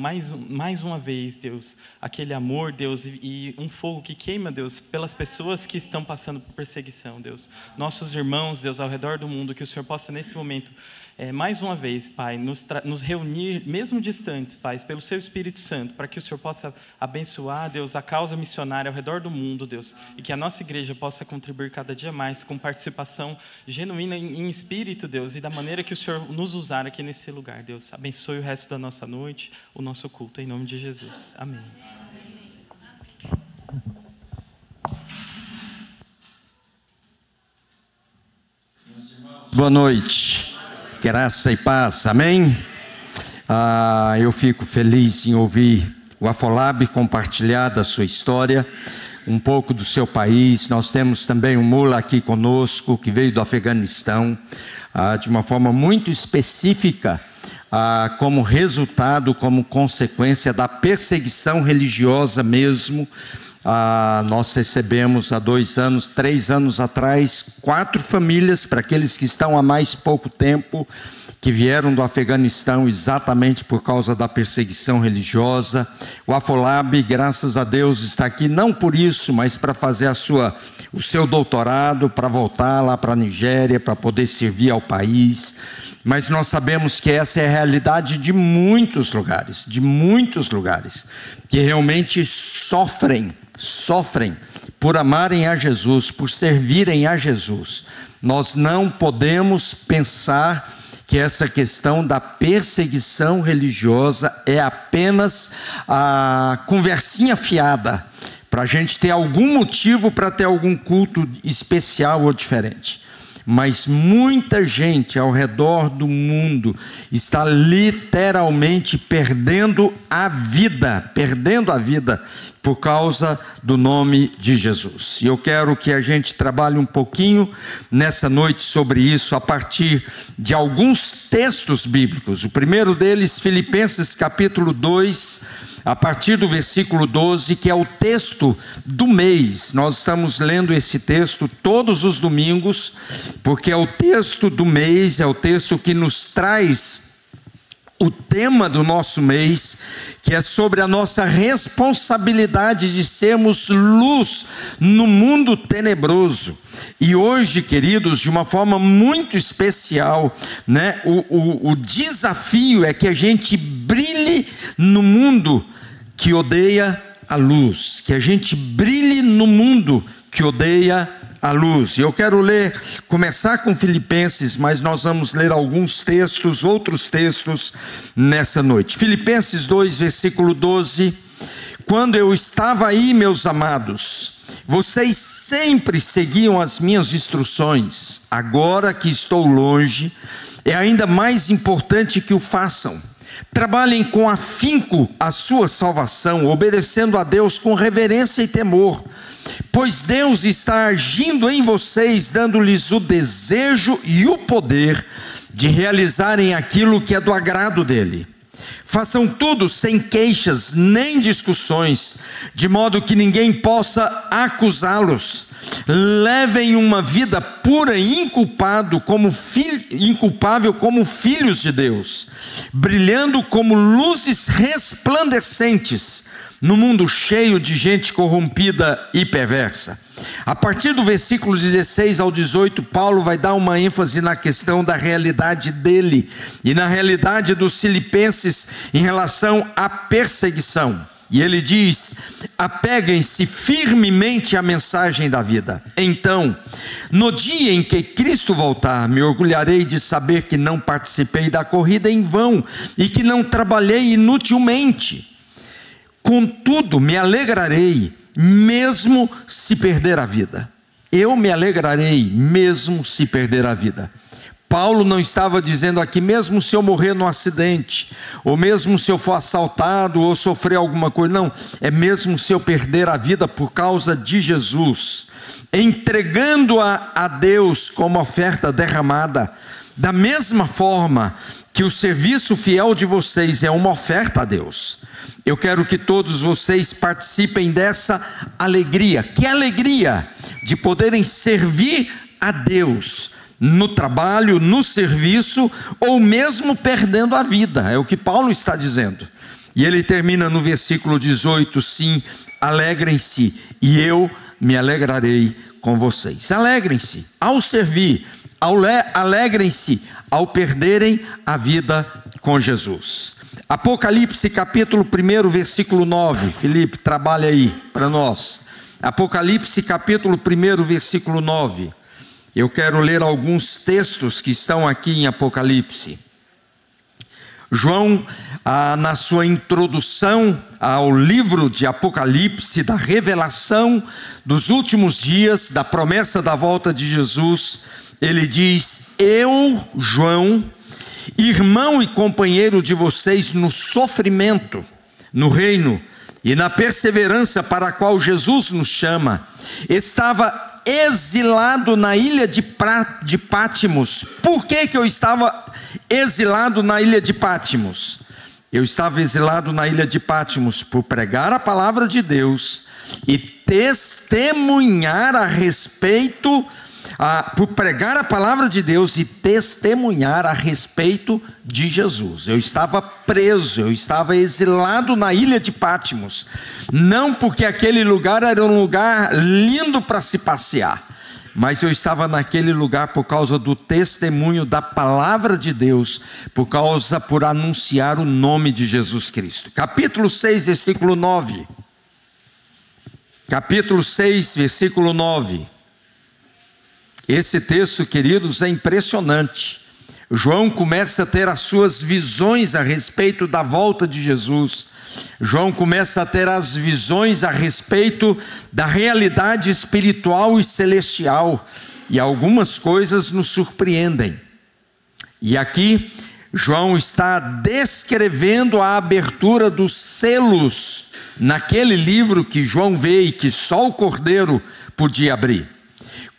mais uma vez, Deus, aquele amor, Deus, e um fogo que queima, Deus, pelas pessoas que estão passando por perseguição, Deus. Nossos irmãos, Deus, ao redor do mundo, que o Senhor possa, nesse momento, mais uma vez, Pai, nos reunir, mesmo distantes, Pai, pelo Seu Espírito Santo, para que o Senhor possa abençoar, Deus, a causa missionária ao redor do mundo, Deus, e que a nossa igreja possa contribuir cada dia mais com participação genuína em espírito, Deus, e da maneira que o Senhor nos usar aqui nesse lugar, Deus. Abençoe o resto da nossa noite, o nosso culto, em nome de Jesus. Amém. Boa noite, graça e paz, amém? Eu fico feliz em ouvir o AFOLAB compartilhar da sua história, um pouco do seu país. Nós temos também um Mula aqui conosco, que veio do Afeganistão, de uma forma muito específica, como resultado, como consequência da perseguição religiosa mesmo. Nós recebemos há 2 anos, 3 anos atrás, 4 famílias, para aqueles que estão há mais pouco tempo, que vieram do Afeganistão exatamente por causa da perseguição religiosa. O AFOLAB, graças a Deus, está aqui não por isso, mas para fazer o seu doutorado, para voltar lá para a Nigéria, para poder servir ao país. Mas nós sabemos que essa é a realidade de muitos lugares, que realmente sofrem por amarem a Jesus, por servirem a Jesus. Nós não podemos pensar que essa questão da perseguição religiosa é apenas a conversinha fiada para a gente ter algum motivo para ter algum culto especial ou diferente. Mas muita gente ao redor do mundo está literalmente perdendo a vida por causa do nome de Jesus. E eu quero que a gente trabalhe um pouquinho nessa noite sobre isso a partir de alguns textos bíblicos. O primeiro deles, Filipenses capítulo 2, a partir do versículo 12, que é o texto do mês. Nós estamos lendo esse texto todos os domingos, porque é o texto do mês, é o texto que nos traz o tema do nosso mês, que é sobre a nossa responsabilidade de sermos luz no mundo tenebroso. E hoje, queridos, de uma forma muito especial, né, o desafio é que a gente brilhe no mundo que odeia a luz, que a gente brilhe no mundo que odeia a luz. E eu quero começar com Filipenses, mas nós vamos ler outros textos nessa noite. Filipenses 2, versículo 12: quando eu estava aí, meus amados, vocês sempre seguiam as minhas instruções. Agora que estou longe, é ainda mais importante que o façam. Trabalhem com afinco a sua salvação, obedecendo a Deus com reverência e temor, pois Deus está agindo em vocês, dando-lhes o desejo e o poder de realizarem aquilo que é do agrado dele. Façam tudo sem queixas nem discussões, de modo que ninguém possa acusá-los. Levem uma vida pura e inculpável como filhos de Deus, brilhando como luzes resplandecentes no mundo cheio de gente corrompida e perversa. A partir do versículo 16 ao 18, Paulo vai dar uma ênfase na questão da realidade dele e na realidade dos filipenses em relação à perseguição. E ele diz: apeguem-se firmemente à mensagem da vida. Então, no dia em que Cristo voltar, me orgulharei de saber que não participei da corrida em vão e que não trabalhei inutilmente. Contudo, me alegrarei, mesmo se perder a vida. Eu me alegrarei, mesmo se perder a vida. Paulo não estava dizendo aqui, mesmo se eu morrer num acidente, ou mesmo se eu for assaltado, ou sofrer alguma coisa. Não, é mesmo se eu perder a vida por causa de Jesus, entregando-a a Deus como oferta derramada, da mesma forma que o serviço fiel de vocês é uma oferta a Deus. Eu quero que todos vocês participem dessa alegria. Que alegria de poderem servir a Deus no trabalho, no serviço, ou mesmo perdendo a vida. É o que Paulo está dizendo. E ele termina no versículo 18: sim, alegrem-se e eu me alegrarei com vocês. Alegrem-se ao servir, alegrem-se ao perderem a vida com Jesus. Apocalipse capítulo 1, versículo 9. Felipe, trabalha aí para nós. Apocalipse capítulo 1, versículo 9. Eu quero ler alguns textos que estão aqui em Apocalipse. João, na sua introdução ao livro de Apocalipse, da revelação dos últimos dias, da promessa da volta de Jesus, ele diz: eu, João, irmão e companheiro de vocês no sofrimento, no reino e na perseverança para a qual Jesus nos chama, estava exilado na ilha de Pátimos. Por que eu estava exilado na ilha de Pátimos? Eu estava exilado na ilha de Pátimos por pregar a palavra de Deus e testemunhar a respeito por pregar a palavra de Deus e testemunhar a respeito de Jesus. Eu estava preso, eu estava exilado na ilha de Pátimos, não porque aquele lugar era um lugar lindo para se passear, mas eu estava naquele lugar por causa do testemunho da palavra de Deus, por anunciar o nome de Jesus Cristo. Capítulo 6, versículo 9. Capítulo 6, versículo 9. Esse texto, queridos, é impressionante. João começa a ter as suas visões a respeito da volta de Jesus. João começa a ter as visões a respeito da realidade espiritual e celestial, e algumas coisas nos surpreendem. E aqui João está descrevendo a abertura dos selos naquele livro que João vê e que só o Cordeiro podia abrir.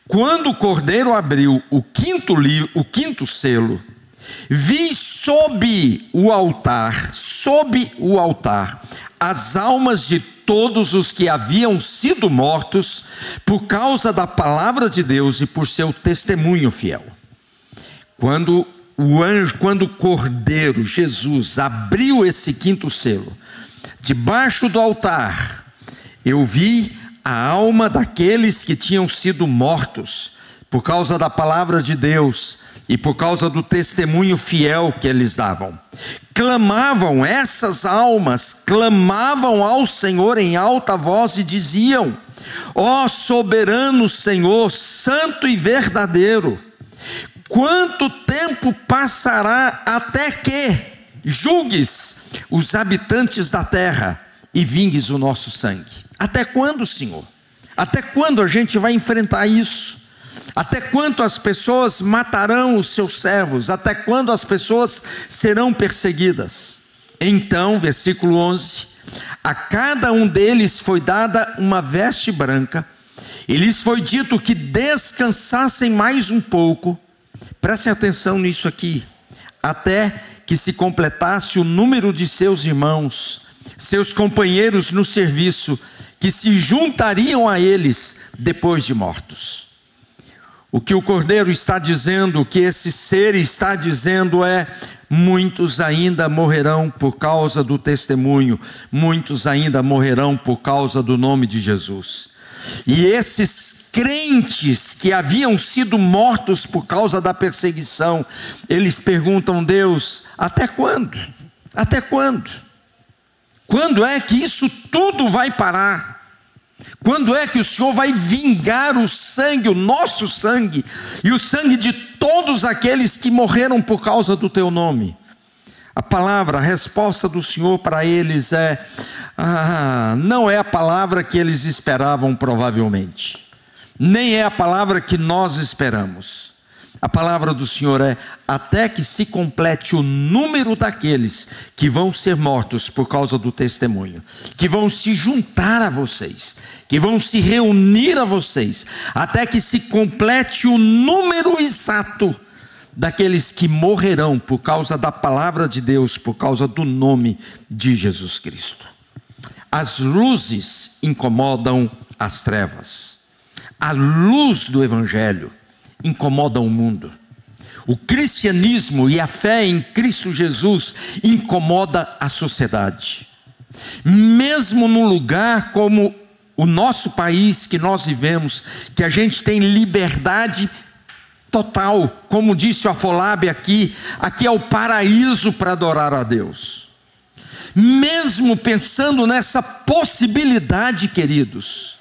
Quando o Cordeiro abriu o quinto selo, vi sob o altar, as almas de todos os que haviam sido mortos por causa da palavra de Deus e por seu testemunho fiel. Quando o Cordeiro, Jesus, abriu esse quinto selo, debaixo do altar, eu vi a alma daqueles que tinham sido mortos por causa da palavra de Deus e por causa do testemunho fiel que eles davam. Essas almas clamavam ao Senhor em alta voz e diziam: ó soberano Senhor, santo e verdadeiro, quanto tempo passará até que julgues os habitantes da terra e vingues o nosso sangue? Até quando, Senhor? Até quando a gente vai enfrentar isso? Até quando as pessoas matarão os seus servos? Até quando as pessoas serão perseguidas? Então, versículo 11: a cada um deles foi dada uma veste branca, e lhes foi dito que descansassem mais um pouco. Preste atenção nisso aqui. Até que se completasse o número de seus irmãos, seus companheiros no serviço, que se juntariam a eles depois de mortos. O que o Cordeiro está dizendo, o que esse ser está dizendo é: muitos ainda morrerão por causa do testemunho, muitos ainda morrerão por causa do nome de Jesus. E esses crentes que haviam sido mortos por causa da perseguição, eles perguntam: Deus, até quando? Até quando? Quando é que isso tudo vai parar? Quando é que o Senhor vai vingar o sangue, o nosso sangue, e o sangue de todos aqueles que morreram por causa do teu nome? A resposta do Senhor para eles é: não é a palavra que eles esperavam provavelmente, nem é a palavra que nós esperamos. A palavra do Senhor é: até que se complete o número daqueles que vão ser mortos por causa do testemunho, que vão se juntar a vocês, que vão se reunir a vocês, até que se complete o número exato daqueles que morrerão por causa da palavra de Deus, por causa do nome de Jesus Cristo. As luzes incomodam as trevas, a luz do Evangelho incomoda o mundo. O cristianismo e a fé em Cristo Jesus incomoda a sociedade. Mesmo num lugar como o nosso país que nós vivemos, que a gente tem liberdade total, como disse o Afolab aqui é o paraíso para adorar a Deus. Mesmo pensando nessa possibilidade, queridos,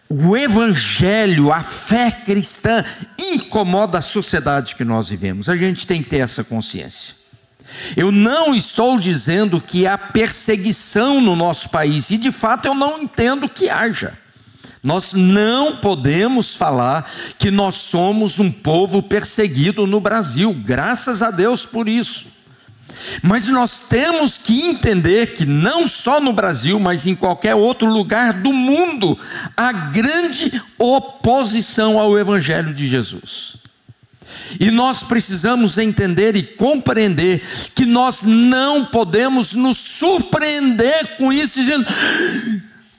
o Evangelho, a fé cristã incomoda a sociedade que nós vivemos. A gente tem que ter essa consciência. Eu não estou dizendo que há perseguição no nosso país, e de fato eu não entendo que haja. Nós não podemos falar que nós somos um povo perseguido no Brasil, graças a Deus por isso. Mas nós temos que entender que não só no Brasil, mas em qualquer outro lugar do mundo, há grande oposição ao Evangelho de Jesus. E nós precisamos entender e compreender que nós não podemos nos surpreender com isso, dizendo: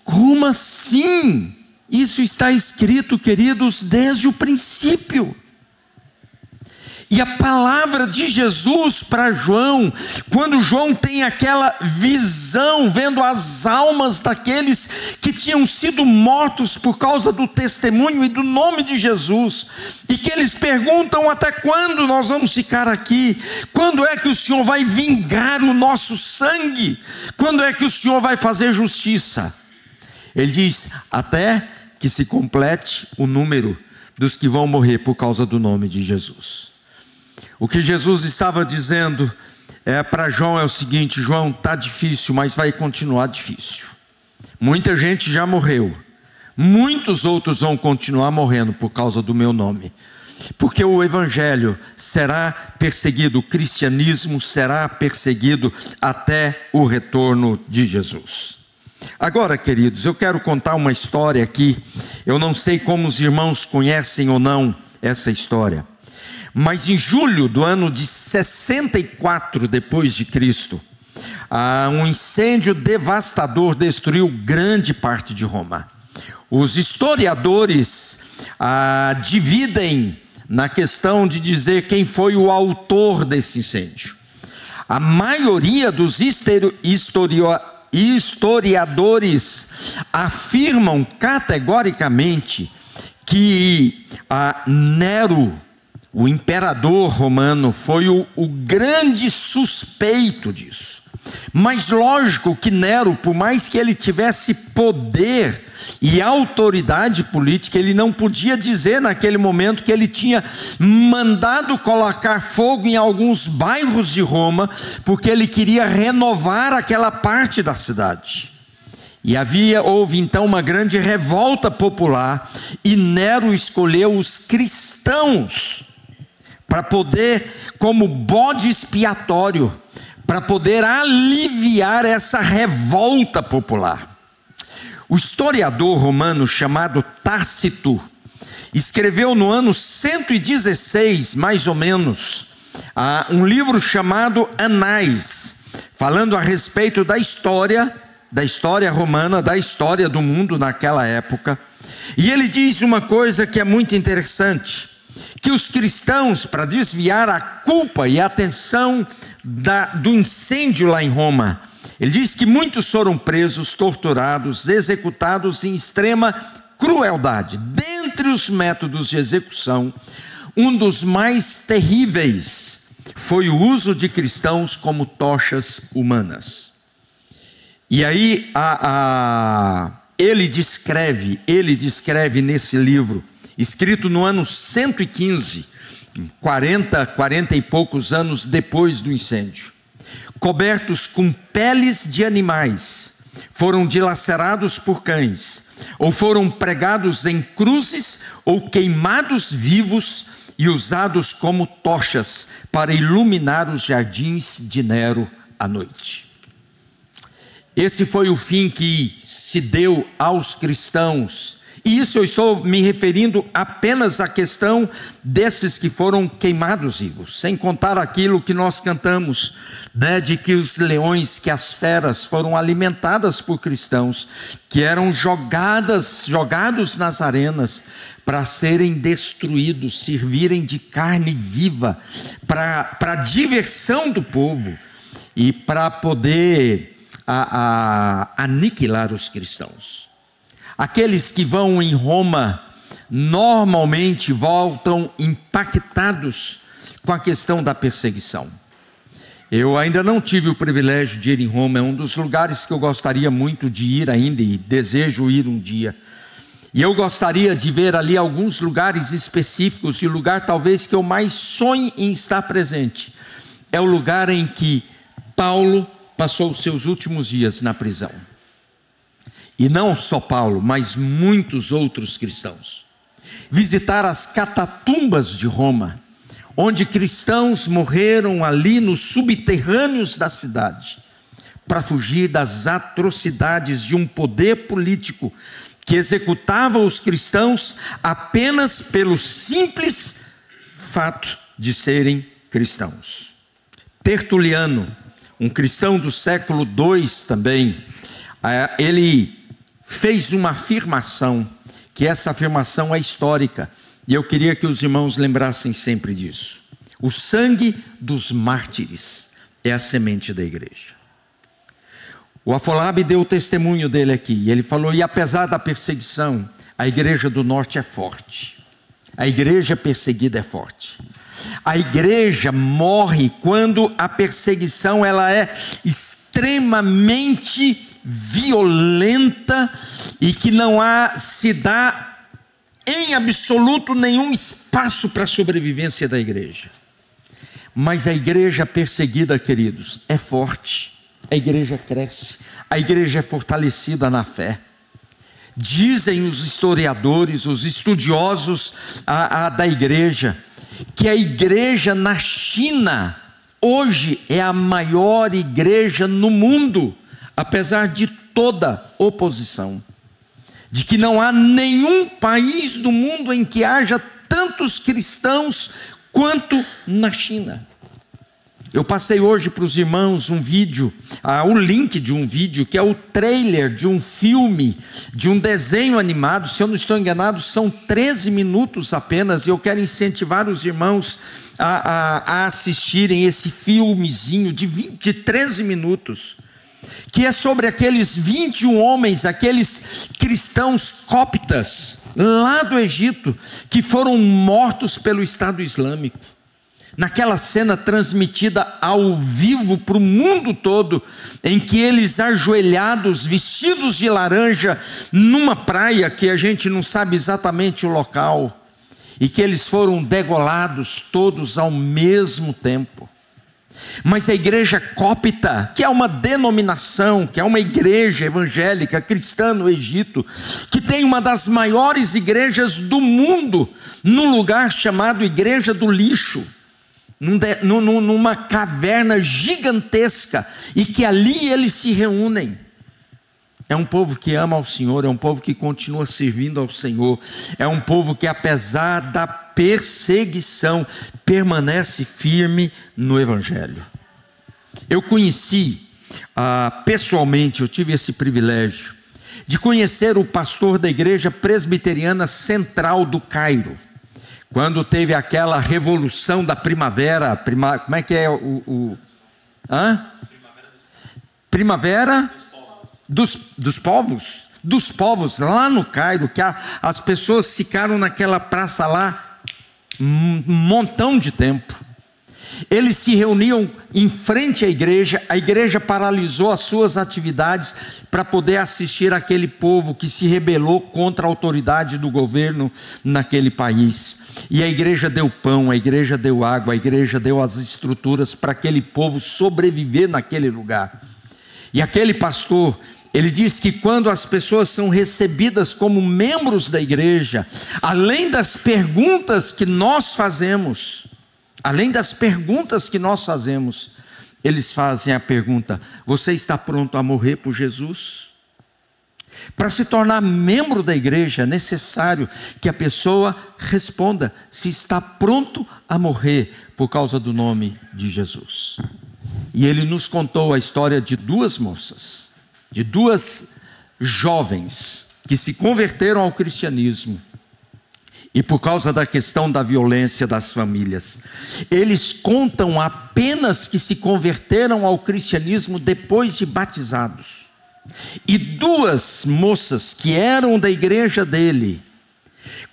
como assim? Isso está escrito, queridos, desde o princípio. E a palavra de Jesus para João, quando João tem aquela visão, vendo as almas daqueles que tinham sido mortos por causa do testemunho e do nome de Jesus, e que eles perguntam: até quando nós vamos ficar aqui? Quando é que o Senhor vai vingar o nosso sangue? Quando é que o Senhor vai fazer justiça? Ele diz: até que se complete o número dos que vão morrer por causa do nome de Jesus. O que Jesus estava dizendo para João é o seguinte: João, está difícil, mas vai continuar difícil. Muita gente já morreu, muitos outros vão continuar morrendo por causa do meu nome, porque o evangelho será perseguido, o cristianismo será perseguido até o retorno de Jesus. Agora, queridos, eu quero contar uma história aqui. Eu não sei como os irmãos conhecem ou não essa história, mas em julho do ano de 64 depois de Cristo, um incêndio devastador destruiu grande parte de Roma. Os historiadores dividem na questão de dizer quem foi o autor desse incêndio. A maioria dos historiadores afirmam categoricamente que Nero, o imperador romano, foi o grande suspeito disso. Mas lógico que Nero, por mais que ele tivesse poder e autoridade política, ele não podia dizer naquele momento que ele tinha mandado colocar fogo em alguns bairros de Roma, porque ele queria renovar aquela parte da cidade. E houve então uma grande revolta popular, e Nero escolheu os cristãos para poder, como bode expiatório, para poder aliviar essa revolta popular. O historiador romano chamado Tácito escreveu no ano 116, mais ou menos, um livro chamado Anais, falando a respeito da história romana, da história do mundo naquela época. E ele diz uma coisa que é muito interessante, que os cristãos, para desviar a culpa e a atenção do incêndio lá em Roma, ele diz que muitos foram presos, torturados, executados em extrema crueldade. Dentre os métodos de execução, um dos mais terríveis foi o uso de cristãos como tochas humanas. E aí ele descreve nesse livro, escrito no ano 115, 40 e poucos anos depois do incêndio: cobertos com peles de animais, foram dilacerados por cães, ou foram pregados em cruzes, ou queimados vivos e usados como tochas para iluminar os jardins de Nero à noite. Esse foi o fim que se deu aos cristãos. E isso eu estou me referindo apenas à questão desses que foram queimados vivos, sem contar aquilo que nós cantamos, né, de que os leões, que as feras foram alimentadas por cristãos, que eram jogados nas arenas para serem destruídos, servirem de carne viva, para a diversão do povo e para poder aniquilar os cristãos. Aqueles que vão em Roma normalmente voltam impactados com a questão da perseguição. Eu ainda não tive o privilégio de ir em Roma, é um dos lugares que eu gostaria muito de ir ainda e desejo ir um dia. E eu gostaria de ver ali alguns lugares específicos, e o lugar talvez que eu mais sonhe em estar presente é o lugar em que Paulo passou os seus últimos dias na prisão. E não só Paulo, mas muitos outros cristãos. Visitar as catatumbas de Roma, onde cristãos morreram ali nos subterrâneos da cidade, para fugir das atrocidades de um poder político que executava os cristãos apenas pelo simples fato de serem cristãos. Tertuliano, um cristão do século II também, ele fez uma afirmação, que essa afirmação é histórica, e eu queria que os irmãos lembrassem sempre disso: o sangue dos mártires é a semente da igreja. O Afolabi deu o testemunho dele aqui, ele falou: e apesar da perseguição, a igreja do norte é forte, a igreja perseguida é forte. A igreja morre quando a perseguição ela é extremamente violenta e que não se dá em absoluto nenhum espaço para a sobrevivência da igreja. Mas a igreja perseguida, queridos, é forte. A igreja cresce, a igreja é fortalecida na fé. Dizem os historiadores, os estudiosos da igreja, que a igreja na China hoje é a maior igreja no mundo, apesar de toda oposição. De que não há nenhum país do mundo em que haja tantos cristãos quanto na China. Eu passei hoje para os irmãos um vídeo, o link de um vídeo, que é o trailer de um filme, de um desenho animado. Se eu não estou enganado, são 13 minutos apenas, e eu quero incentivar os irmãos a assistirem esse filmezinho de 13 minutos, que é sobre aqueles 21 homens, aqueles cristãos coptas, lá do Egito, que foram mortos pelo Estado Islâmico. Naquela cena transmitida ao vivo para o mundo todo, em que eles ajoelhados, vestidos de laranja, numa praia que a gente não sabe exatamente o local, e que eles foram degolados todos ao mesmo tempo. Mas a igreja copta, que é uma denominação, que é uma igreja evangélica cristã no Egito, que tem uma das maiores igrejas do mundo, num lugar chamado Igreja do Lixo, numa caverna gigantesca, e que ali eles se reúnem. É um povo que ama ao Senhor, é um povo que continua servindo ao Senhor, é um povo que, apesar da perseguição, permanece firme no Evangelho. Eu conheci pessoalmente, eu tive esse privilégio de conhecer o pastor da Igreja Presbiteriana Central do Cairo, quando teve aquela revolução da primavera, como é que é Primavera dos povos, lá no Cairo, que as pessoas ficaram naquela praça lá um montão de tempo. Eles se reuniam em frente à igreja, a igreja paralisou as suas atividades para poder assistir aquele povo que se rebelou contra a autoridade do governo naquele país. E a igreja deu pão, a igreja deu água, a igreja deu as estruturas para aquele povo sobreviver naquele lugar. E aquele pastor, ele diz que quando as pessoas são recebidas como membros da igreja, além das perguntas que nós fazemos, eles fazem a pergunta: você está pronto a morrer por Jesus? Para se tornar membro da igreja é necessário que a pessoa responda se está pronto a morrer por causa do nome de Jesus. E ele nos contou a história de duas moças, de duas jovens que se converteram ao cristianismo, e por causa da questão da violência das famílias, eles contam apenas que se converteram ao cristianismo depois de batizados. E duas moças que eram da igreja dele,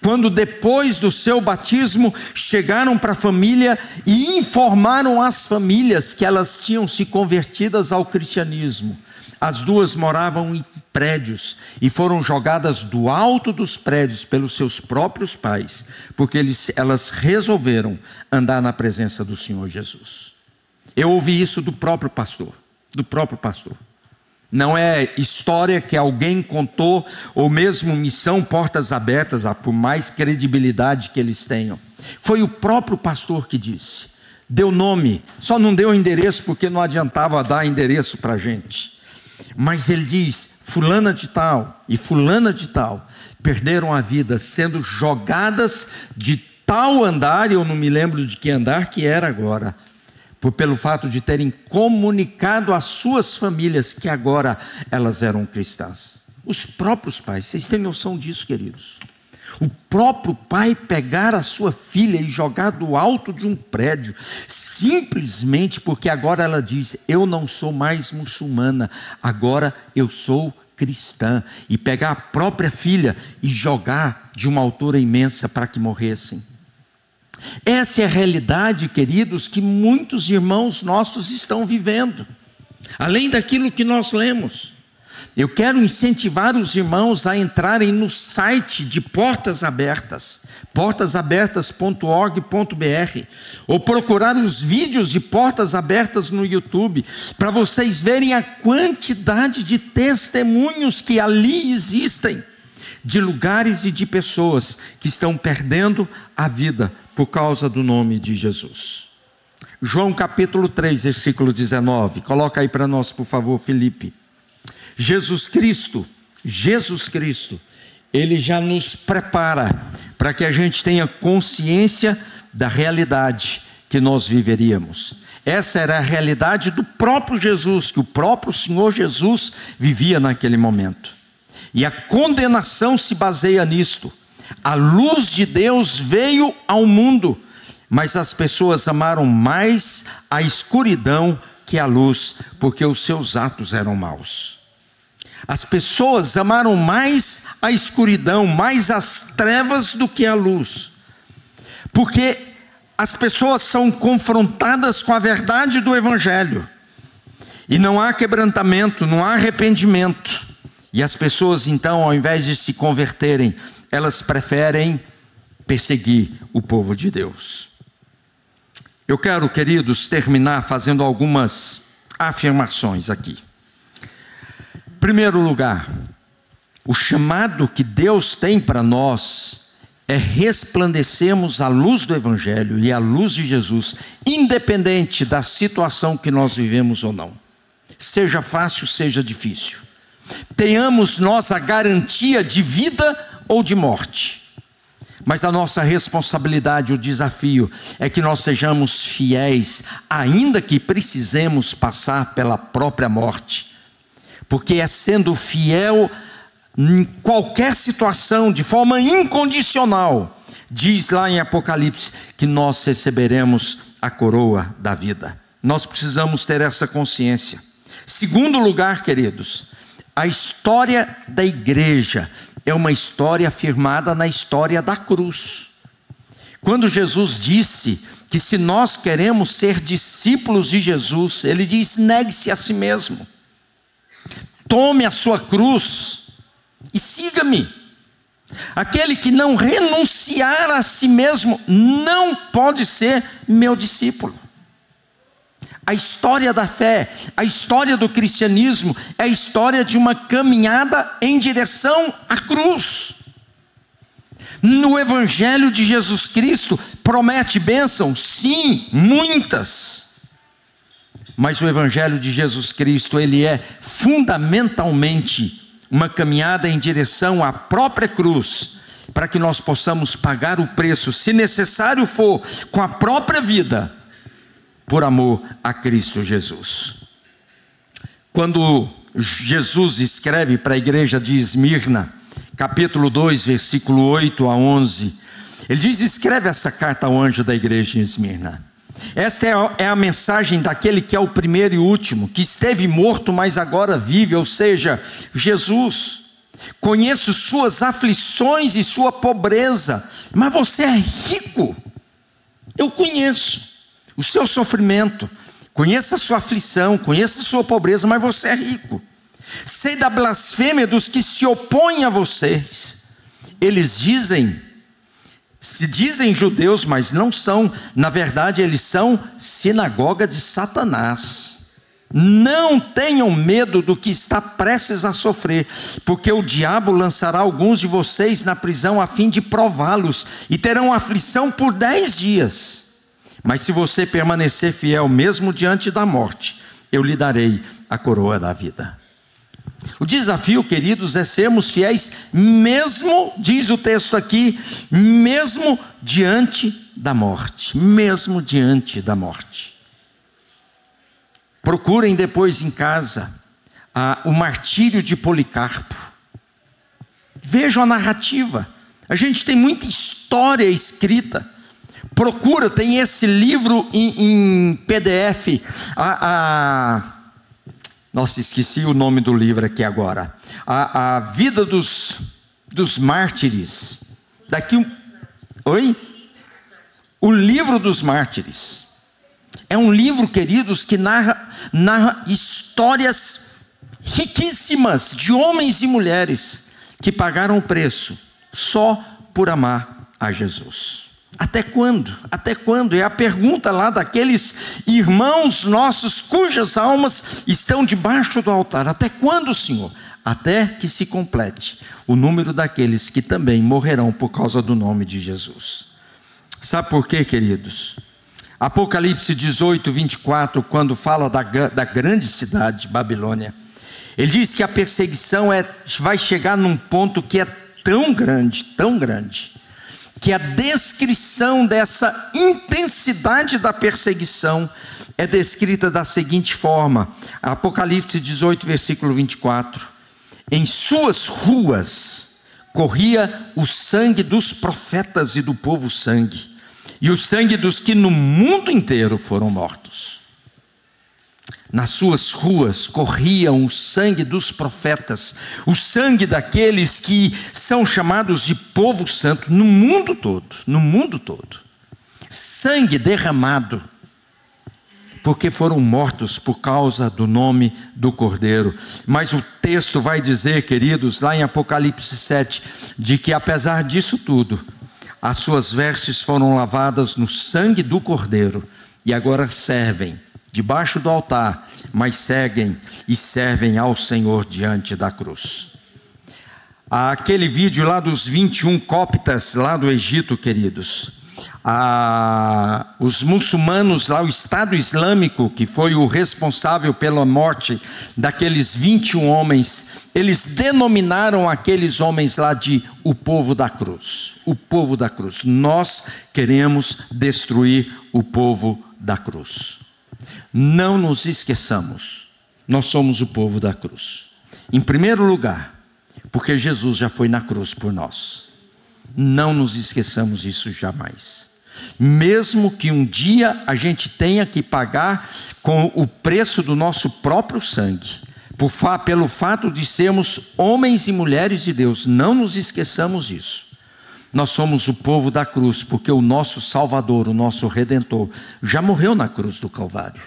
quando depois do seu batismo chegaram para a família e informaram as famílias que elas tinham se convertidas ao cristianismo, as duas moravam em prédios e foram jogadas do alto dos prédios pelos seus próprios pais, porque elas resolveram andar na presença do Senhor Jesus. Eu ouvi isso do próprio pastor. Não é história que alguém contou, ou mesmo missão Portas Abertas, por mais credibilidade que eles tenham. Foi o próprio pastor que disse. Deu nome, só não deu endereço porque não adiantava dar endereço para a gente. Mas ele diz: fulana de tal e fulana de tal perderam a vida sendo jogadas de tal andar, eu não me lembro de que andar que era agora, pelo fato de terem comunicado às suas famílias que agora elas eram cristãs. Os próprios pais, vocês têm noção disso, queridos? O próprio pai pegar a sua filha e jogar do alto de um prédio, simplesmente porque agora ela diz: eu não sou mais muçulmana, agora eu sou cristã, e pegar a própria filha e jogar de uma altura imensa para que morressem. Essa é a realidade, queridos, que muitos irmãos nossos estão vivendo, além daquilo que nós lemos. Eu quero incentivar os irmãos a entrarem no site de Portas Abertas, portasabertas.org.br, ou procurar os vídeos de Portas Abertas no YouTube, para vocês verem a quantidade de testemunhos que ali existem, de lugares e de pessoas que estão perdendo a vida por causa do nome de Jesus. João capítulo 3, versículo 19, coloca aí para nós, por favor, Felipe. Jesus Cristo, Ele já nos prepara para que a gente tenha consciência da realidade que nós viveríamos. Essa era a realidade do próprio Jesus, que o próprio Senhor Jesus vivia naquele momento. E a condenação se baseia nisto. A luz de Deus veio ao mundo, mas as pessoas amaram mais a escuridão que a luz, porque os seus atos eram maus. As pessoas amaram mais a escuridão, mais as trevas do que a luz, porque as pessoas são confrontadas com a verdade do Evangelho, e não há quebrantamento, não há arrependimento, e as pessoas então, ao invés de se converterem, elas preferem perseguir o povo de Deus. Eu quero, queridos, terminar fazendo algumas afirmações aqui. Em primeiro lugar, o chamado que Deus tem para nós é resplandecermos a luz do Evangelho e a luz de Jesus, independente da situação que nós vivemos ou não. Seja fácil, seja difícil. Tenhamos nós a garantia de vida ou de morte. Mas a nossa responsabilidade, o desafio, é que nós sejamos fiéis, ainda que precisemos passar pela própria morte. Porque é sendo fiel em qualquer situação, de forma incondicional, diz lá em Apocalipse, que nós receberemos a coroa da vida. Nós precisamos ter essa consciência. Segundo lugar, queridos, a história da igreja é uma história firmada na história da cruz. Quando Jesus disse que se nós queremos ser discípulos de Jesus, Ele diz: negue-se a si mesmo, tome a sua cruz e siga-me. Aquele que não renunciar a si mesmo não pode ser meu discípulo. A história da fé, a história do cristianismo é a história de uma caminhada em direção à cruz. No Evangelho de Jesus Cristo promete bênção? Sim, muitas. Mas o Evangelho de Jesus Cristo, ele é fundamentalmente uma caminhada em direção à própria cruz, para que nós possamos pagar o preço, se necessário for, com a própria vida, por amor a Cristo Jesus. Quando Jesus escreve para a igreja de Esmirna, capítulo 2, versículo 8 a 11, ele diz: escreve essa carta ao anjo da igreja de Esmirna. Essa é a mensagem daquele que é o primeiro e último, que esteve morto, mas agora vive, ou seja, Jesus. Conheço suas aflições e sua pobreza, mas você é rico. Eu conheço o seu sofrimento, conheço a sua aflição, conheço a sua pobreza, mas você é rico. Sei da blasfêmia dos que se opõem a vocês. Eles se dizem judeus, mas não são. Na verdade, eles são sinagoga de Satanás. Não tenham medo do que está prestes a sofrer, porque o diabo lançará alguns de vocês na prisão a fim de prová-los, e terão aflição por 10 dias. Mas se você permanecer fiel mesmo diante da morte, eu lhe darei a coroa da vida. O desafio, queridos, é sermos fiéis mesmo, diz o texto aqui, mesmo diante da morte. Mesmo diante da morte. Procurem depois em casa o martírio de Policarpo. Vejam a narrativa. A gente tem muita história escrita. Procura, tem esse livro em PDF. Nossa, esqueci o nome do livro aqui agora. A vida dos mártires. Oi? O livro dos mártires. É um livro, queridos, que narra histórias riquíssimas de homens e mulheres que pagaram o preço só por amar a Jesus. Até quando? Até quando? É a pergunta lá daqueles irmãos nossos cujas almas estão debaixo do altar. Até quando, Senhor? Até que se complete o número daqueles que também morrerão por causa do nome de Jesus. Sabe por quê, queridos? Apocalipse 18, 24, quando fala da grande cidade, Babilônia, ele diz que a perseguição vai chegar num ponto que é tão grande, que a descrição dessa intensidade da perseguição é descrita da seguinte forma. Apocalipse 18, versículo 24. Em suas ruas corria o sangue dos profetas e do povo sangue, e o sangue dos que no mundo inteiro foram mortos. Nas suas ruas corriam o sangue dos profetas, o sangue daqueles que são chamados de povo santo no mundo todo. Sangue derramado, porque foram mortos por causa do nome do Cordeiro. Mas o texto vai dizer, queridos, lá em Apocalipse 7, de que apesar disso tudo, as suas vestes foram lavadas no sangue do Cordeiro, e agora servem debaixo do altar, mas seguem e servem ao Senhor diante da cruz. Aquele vídeo lá dos 21 cóptas lá do Egito, queridos, os muçulmanos lá, o Estado Islâmico, que foi o responsável pela morte daqueles 21 homens, eles denominaram aqueles homens lá de o povo da cruz. O povo da cruz. Nós queremos destruir o povo da cruz. Não nos esqueçamos, nós somos o povo da cruz. Em primeiro lugar, porque Jesus já foi na cruz por nós. Não nos esqueçamos disso jamais. Mesmo que um dia a gente tenha que pagar com o preço do nosso próprio sangue, pelo fato de sermos homens e mulheres de Deus, não nos esqueçamos disso. Nós somos o povo da cruz, porque o nosso Salvador, o nosso Redentor, já morreu na cruz do Calvário.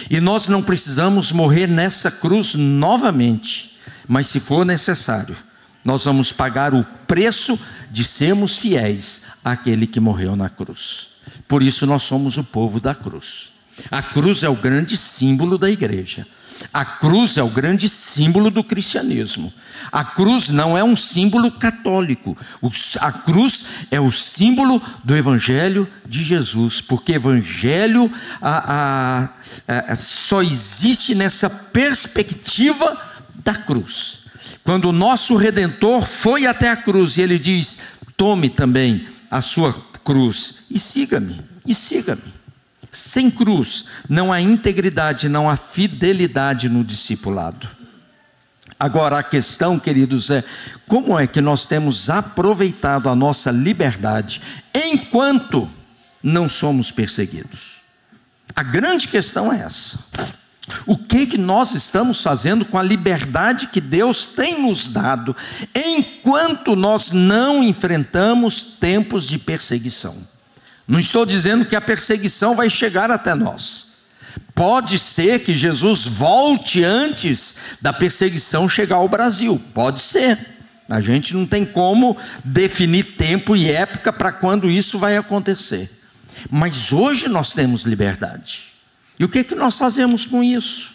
E nós não precisamos morrer nessa cruz novamente, mas se for necessário, nós vamos pagar o preço de sermos fiéis àquele que morreu na cruz. Por isso nós somos o povo da cruz. A cruz é o grande símbolo da igreja. A cruz é o grande símbolo do cristianismo. A cruz não é um símbolo católico. A cruz é o símbolo do Evangelho de Jesus, porque Evangelho só existe nessa perspectiva da cruz. Quando o nosso Redentor foi até a cruz e ele diz: tome também a sua cruz e siga-me, e siga-me. Sem cruz não há integridade, não há fidelidade no discipulado. Agora a questão, queridos, é como é que nós temos aproveitado a nossa liberdade enquanto não somos perseguidos? A grande questão é essa. O que nós estamos fazendo com a liberdade que Deus tem nos dado enquanto nós não enfrentamos tempos de perseguição? Não estou dizendo que a perseguição vai chegar até nós. Pode ser que Jesus volte antes da perseguição chegar ao Brasil. Pode ser. A gente não tem como definir tempo e época para quando isso vai acontecer. Mas hoje nós temos liberdade. E o que nós fazemos com isso?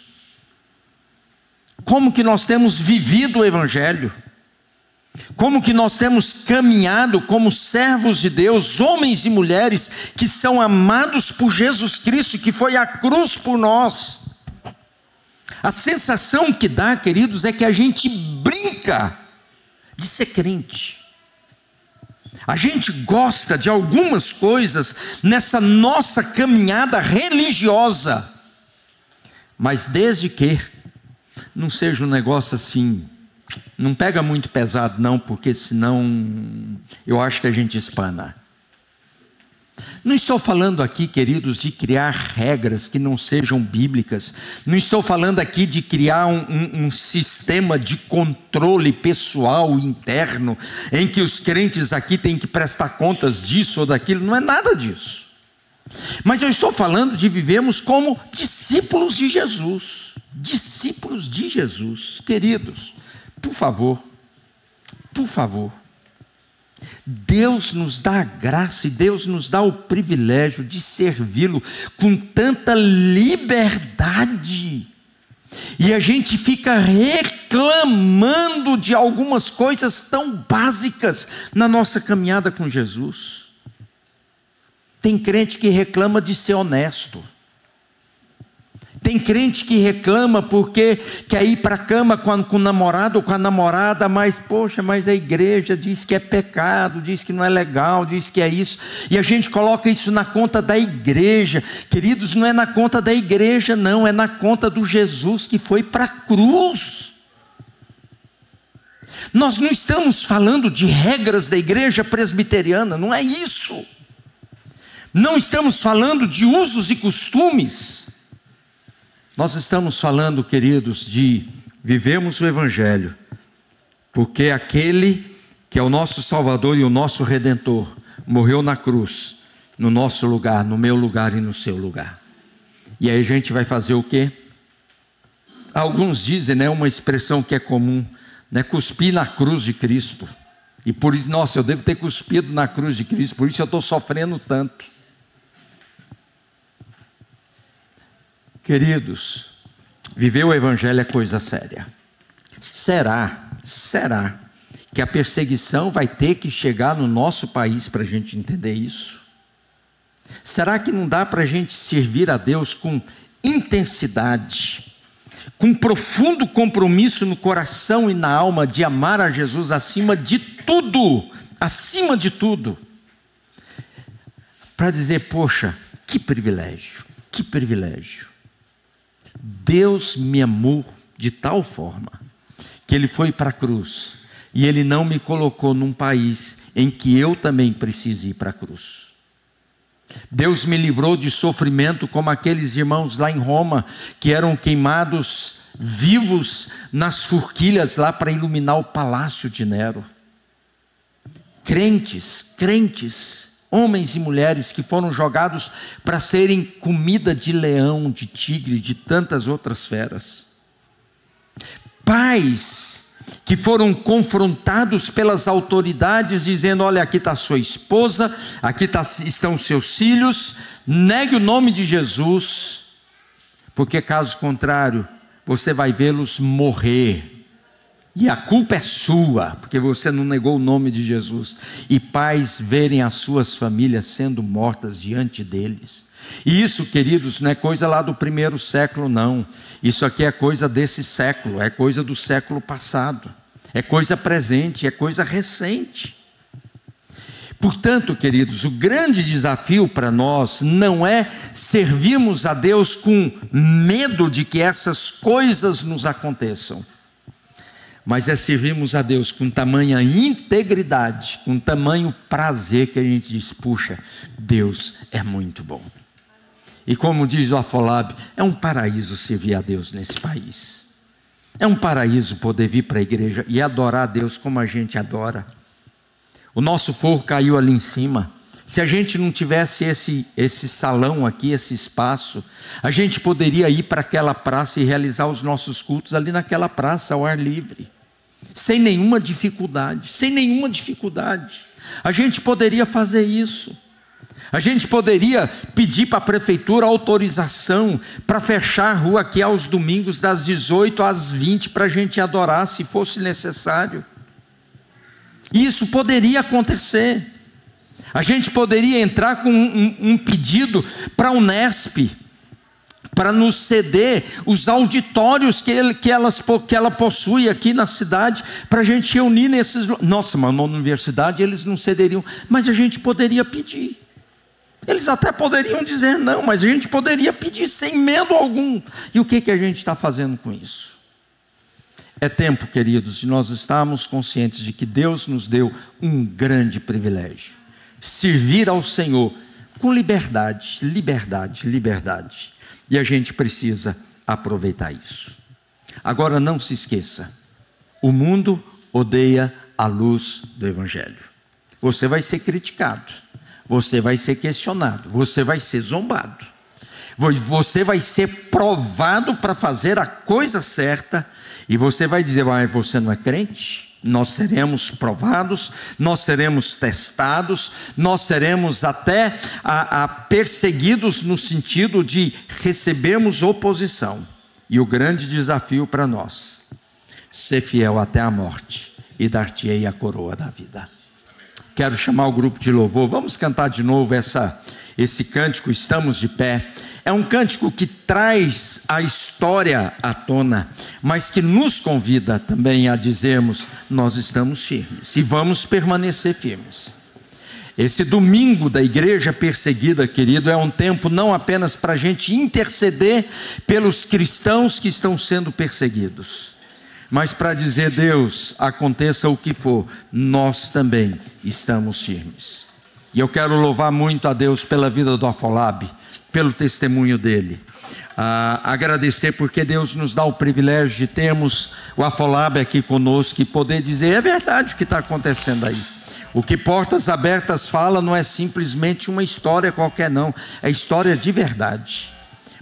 Como que nós temos vivido o Evangelho? Como que nós temos caminhado como servos de Deus, homens e mulheres que são amados por Jesus Cristo, que foi à cruz por nós? A sensação que dá, queridos, é que a gente brinca de ser crente. A gente gosta de algumas coisas nessa nossa caminhada religiosa, mas desde que não seja um negócio assim, não pega muito pesado não, porque senão eu acho que a gente espana. Não estou falando aqui, queridos, de criar regras que não sejam bíblicas. Não estou falando aqui de criar um sistema de controle pessoal interno, em que os crentes aqui têm que prestar contas disso ou daquilo. Não é nada disso. Mas eu estou falando de vivermos como discípulos de Jesus. Discípulos de Jesus. Queridos, por favor, Deus nos dá a graça e Deus nos dá o privilégio de servi-lo com tanta liberdade. E a gente fica reclamando de algumas coisas tão básicas na nossa caminhada com Jesus. Tem crente que reclama de ser honesto. Tem crente que reclama porque quer ir para a cama com o namorado ou com a namorada, mas poxa, mas a igreja diz que é pecado, diz que não é legal, diz que é isso, e a gente coloca isso na conta da igreja. Queridos, não é na conta da igreja não, é na conta do Jesus que foi para a cruz. Nós não estamos falando de regras da igreja presbiteriana, não é isso. Não estamos falando de usos e costumes. Nós estamos falando, queridos, de vivemos o Evangelho, porque aquele que é o nosso Salvador e o nosso Redentor, morreu na cruz, no nosso lugar, no meu lugar e no seu lugar. E aí a gente vai fazer o quê? Alguns dizem, né, uma expressão que é comum, né, cuspir na cruz de Cristo. E por isso, nossa, eu devo ter cuspido na cruz de Cristo, por isso eu estou sofrendo tanto. Queridos, viver o Evangelho é coisa séria. Será que a perseguição vai ter que chegar no nosso país para a gente entender isso? Será que não dá para a gente servir a Deus com intensidade, com profundo compromisso no coração e na alma de amar a Jesus acima de tudo, para dizer, poxa, que privilégio. Deus me amou de tal forma que Ele foi para a cruz e Ele não me colocou num país em que eu também preciso ir para a cruz. Deus me livrou de sofrimento como aqueles irmãos lá em Roma que eram queimados vivos nas forquilhas lá para iluminar o palácio de Nero. Crentes, homens e mulheres que foram jogados para serem comida de leão, de tigre, de tantas outras feras. Pais que foram confrontados pelas autoridades, dizendo, olha, aqui está sua esposa, aqui estão seus filhos, negue o nome de Jesus, porque caso contrário, você vai vê-los morrer. E a culpa é sua, porque você não negou o nome de Jesus. E pais verem as suas famílias sendo mortas diante deles. E isso, queridos, não é coisa lá do primeiro século, não. Isso aqui é coisa desse século, é coisa do século passado. É coisa presente, é coisa recente. Portanto, queridos, o grande desafio para nós não é servirmos a Deus com medo de que essas coisas nos aconteçam, mas é servirmos a Deus com tamanha integridade, com tamanho prazer, que a gente diz, puxa, Deus é muito bom. E como diz o Afolab, é um paraíso servir a Deus nesse país. É um paraíso poder vir para a igreja e adorar a Deus como a gente adora. O nosso forro caiu ali em cima. Se a gente não tivesse esse salão aqui, esse espaço, a gente poderia ir para aquela praça e realizar os nossos cultos ali naquela praça, ao ar livre. Sem nenhuma dificuldade. A gente poderia fazer isso. A gente poderia pedir para a prefeitura autorização para fechar a rua aqui aos domingos das 18 às 20 para a gente adorar se fosse necessário. Isso poderia acontecer. A gente poderia entrar com um pedido para a Unesp, para nos ceder os auditórios que ela possui aqui na cidade, para a gente reunir nesses... Nossa, mas na universidade eles não cederiam, mas a gente poderia pedir. Eles até poderiam dizer não, mas a gente poderia pedir sem medo algum. E o que a gente está fazendo com isso? É tempo, queridos, de nós estarmos conscientes de que Deus nos deu um grande privilégio. Servir ao Senhor com liberdade. E a gente precisa aproveitar isso. Agora não se esqueça, o mundo odeia a luz do Evangelho. Você vai ser criticado, você vai ser questionado, você vai ser zombado, você vai ser provado para fazer a coisa certa, e você vai dizer: mas você não é crente? Nós seremos provados, nós seremos testados, nós seremos até perseguidos no sentido de recebermos oposição. E o grande desafio para nós: ser fiel até a morte, e dar-te-ei a coroa da vida. Quero chamar o grupo de louvor, vamos cantar de novo esse cântico, Estamos de Pé. É um cântico que traz a história à tona, mas que nos convida também a dizermos: nós estamos firmes e vamos permanecer firmes. Esse domingo da igreja perseguida, querido, é um tempo não apenas para a gente interceder pelos cristãos que estão sendo perseguidos, mas para dizer: Deus, aconteça o que for, nós também estamos firmes. E eu quero louvar muito a Deus pela vida do Afolab, pelo testemunho dele. Agradecer porque Deus nos dá o privilégio de termos o Afolab aqui conosco e poder dizer: é verdade o que está acontecendo aí. O que Portas Abertas fala não é simplesmente uma história qualquer, não, é história de verdade.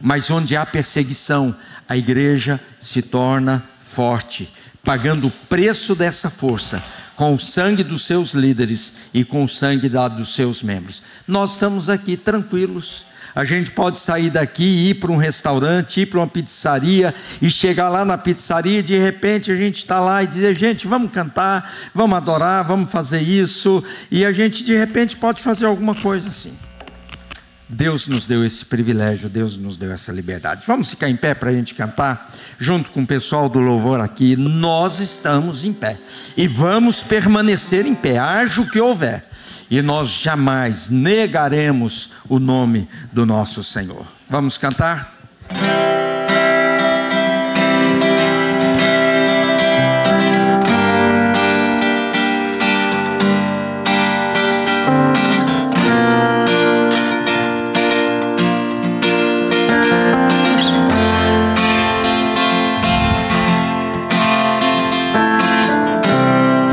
Mas onde há perseguição, a igreja se torna forte, pagando o preço dessa força, com o sangue dos seus líderes e com o sangue dado dos seus membros. Nós estamos aqui tranquilos. A gente pode sair daqui e ir para um restaurante, ir para uma pizzaria e chegar lá na pizzaria e de repente a gente está lá e dizer: gente, vamos cantar, vamos adorar, vamos fazer isso, e a gente de repente pode fazer alguma coisa assim. Deus nos deu esse privilégio, Deus nos deu essa liberdade. Vamos ficar em pé para a gente cantar, junto com o pessoal do louvor aqui. Nós estamos em pé e vamos permanecer em pé, haja o que houver. E nós jamais negaremos o nome do nosso Senhor. Vamos cantar?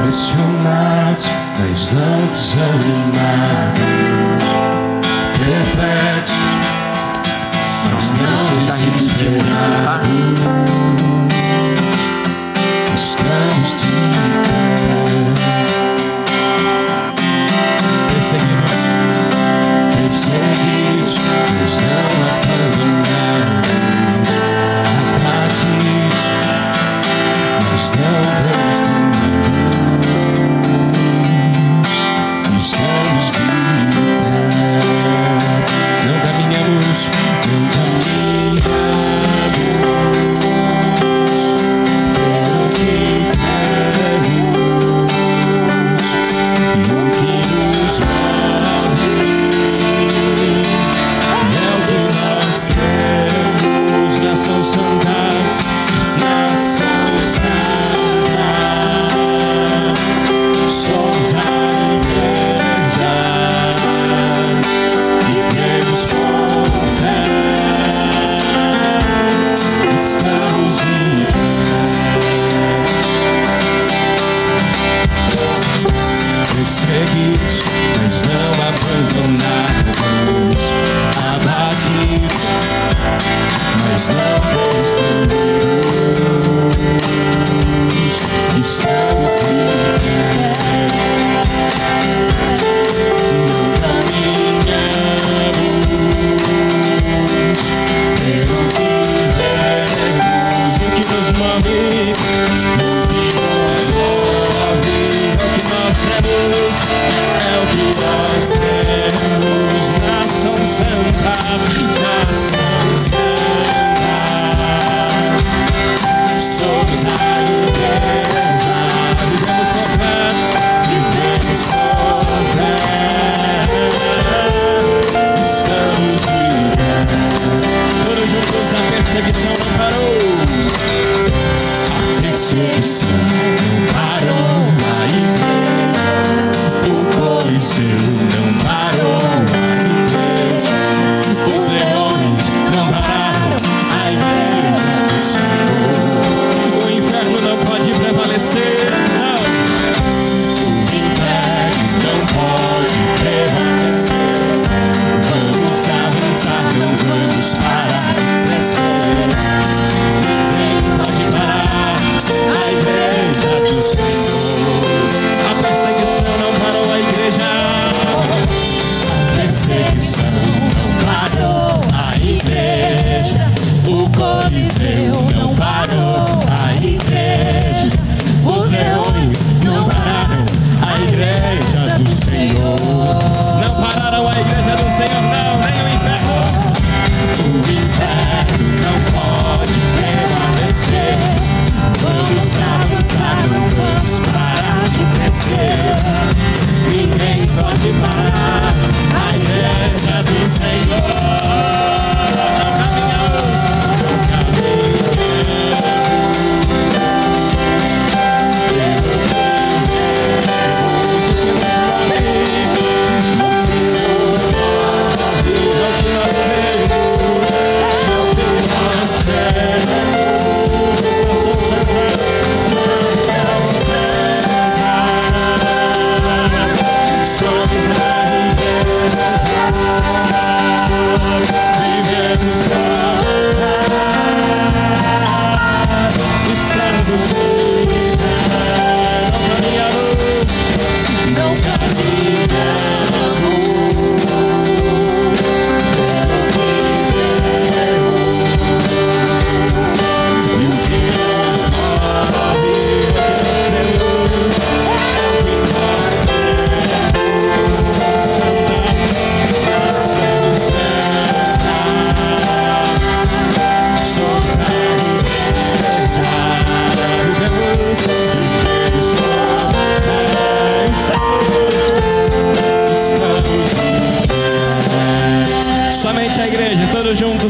Pressionados, mas não desanimados, perplexos, mas não desistimos.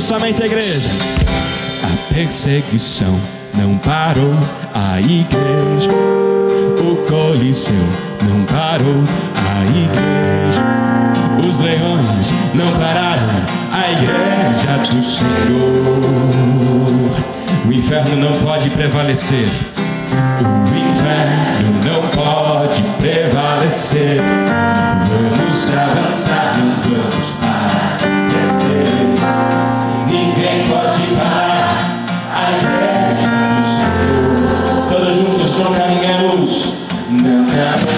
somente a igreja. A perseguição não parou a igreja. O Coliseu não parou a igreja. Os leões não pararam a igreja do Senhor. O inferno não pode prevalecer. O inferno não pode prevalecer. Vamos avançar, não vamos parar de crescer. Ninguém pode parar a igreja do Senhor. Todos juntos não caminhamos, não caminhamos.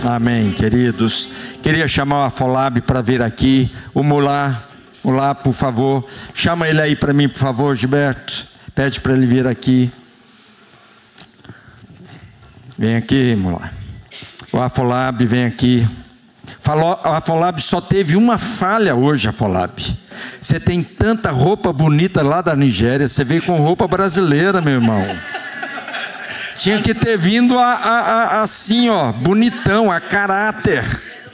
Amém, queridos. Queria chamar o Afolab para vir aqui. O Mulá, por favor. Chama ele aí para mim, por favor, Gilberto. Pede para ele vir aqui. Vem aqui, Mulá. O Afolab, vem aqui. O Afolab só teve uma falha hoje, Afolab. Você tem tanta roupa bonita lá da Nigéria, você veio com roupa brasileira, meu irmão. Tinha que ter vindo assim, ó, bonitão, a caráter.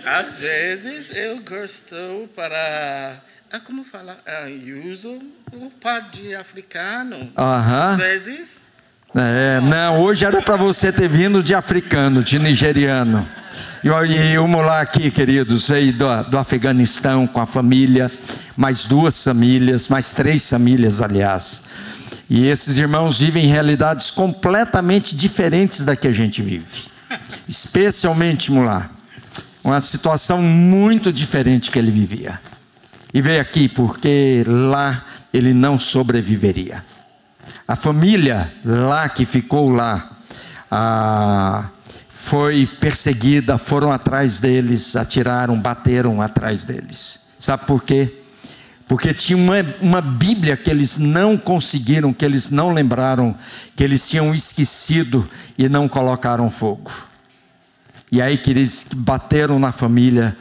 Às vezes eu gosto para, como falar, uso o par de africano. Às vezes. Não, hoje era para você ter vindo de africano, de nigeriano. E o Mulá aqui, queridos, veio do Afeganistão com a família, mais 2 famílias, mais 3 famílias, aliás. E esses irmãos vivem realidades completamente diferentes da que a gente vive. Especialmente, Mulá, uma situação muito diferente que ele vivia. E veio aqui porque lá ele não sobreviveria. A família lá que ficou lá foi perseguida, foram atrás deles, atiraram, bateram atrás deles. Sabe por quê? Porque tinha uma Bíblia que eles não conseguiram, que eles não lembraram, que eles tinham esquecido e não colocaram fogo. E aí que eles bateram na família,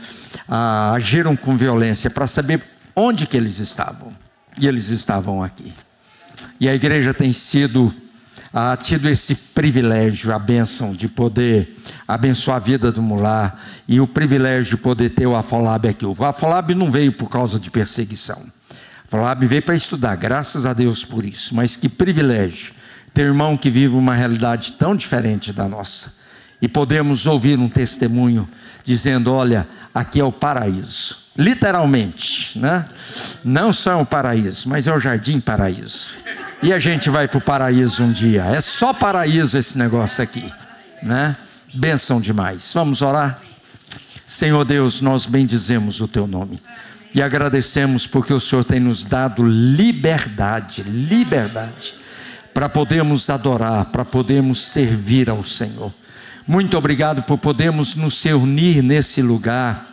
agiram com violência para saber onde que eles estavam. E eles estavam aqui. E a igreja tem tido esse privilégio, a bênção de poder abençoar a vida do Mulá e o privilégio de poder ter o Afolab aqui. O Afolab não veio por causa de perseguição. O Afolab veio para estudar, graças a Deus por isso. Mas que privilégio ter irmão que vive uma realidade tão diferente da nossa. E podemos ouvir um testemunho dizendo, olha, aqui é o paraíso. Literalmente, né? Não só é um paraíso, mas é o jardim paraíso. E a gente vai para o paraíso um dia. É só paraíso esse negócio aqui, né? Bênção demais. Vamos orar? Senhor Deus, nós bendizemos o teu nome e agradecemos porque o Senhor tem nos dado liberdade para podermos adorar, para podermos servir ao Senhor. Muito obrigado por podermos nos reunir nesse lugar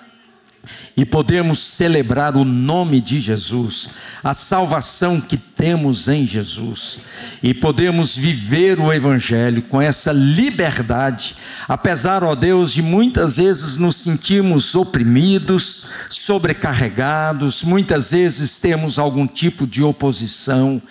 e podemos celebrar o nome de Jesus, a salvação que temos em Jesus, e podemos viver o Evangelho com essa liberdade, apesar, ó Deus, de muitas vezes nos sentirmos oprimidos, sobrecarregados, muitas vezes temos algum tipo de oposição.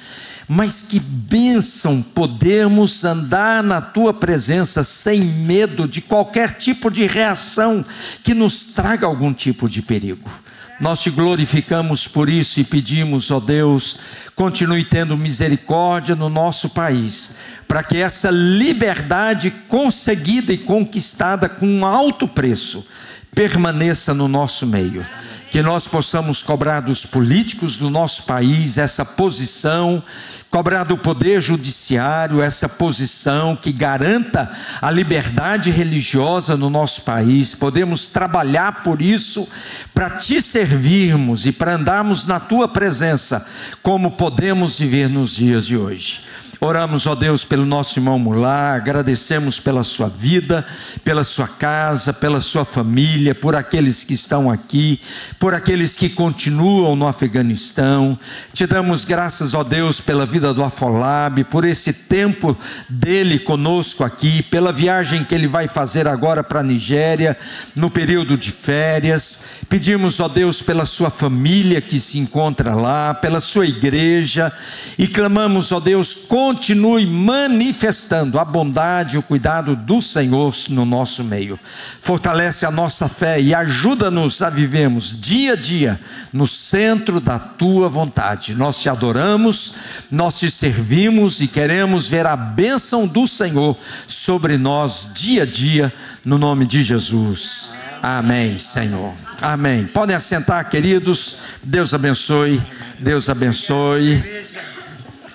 Mas que bênção podermos andar na tua presença sem medo de qualquer tipo de reação que nos traga algum tipo de perigo. Nós te glorificamos por isso e pedimos, ó Deus, continue tendo misericórdia no nosso país, para que essa liberdade conseguida e conquistada com um alto preço permaneça no nosso meio. Que nós possamos cobrar dos políticos do nosso país essa posição, cobrar do poder judiciário essa posição que garanta a liberdade religiosa no nosso país. Podemos trabalhar por isso, para te servirmos e para andarmos na tua presença, como podemos viver nos dias de hoje. Oramos, ó Deus, pelo nosso irmão Mullah, agradecemos pela sua vida, pela sua casa, pela sua família, por aqueles que estão aqui, por aqueles que continuam no Afeganistão. Te damos graças, ó Deus, pela vida do Afolab, por esse tempo dele conosco aqui, pela viagem que ele vai fazer agora para a Nigéria, no período de férias. Pedimos, ó Deus, pela sua família que se encontra lá, pela sua igreja, e clamamos, ó Deus, continue manifestando a bondade e o cuidado do Senhor no nosso meio. Fortalece a nossa fé e ajuda-nos a vivermos dia a dia no centro da tua vontade. Nós te adoramos, nós te servimos e queremos ver a bênção do Senhor sobre nós dia a dia, no nome de Jesus. Amém, Senhor. Amém. Podem assentar, queridos. Deus abençoe. Deus abençoe.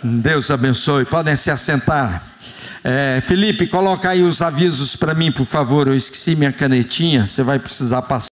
Deus abençoe. Podem se assentar. Felipe, coloca aí os avisos para mim, por favor. Eu esqueci minha canetinha. Você vai precisar passar.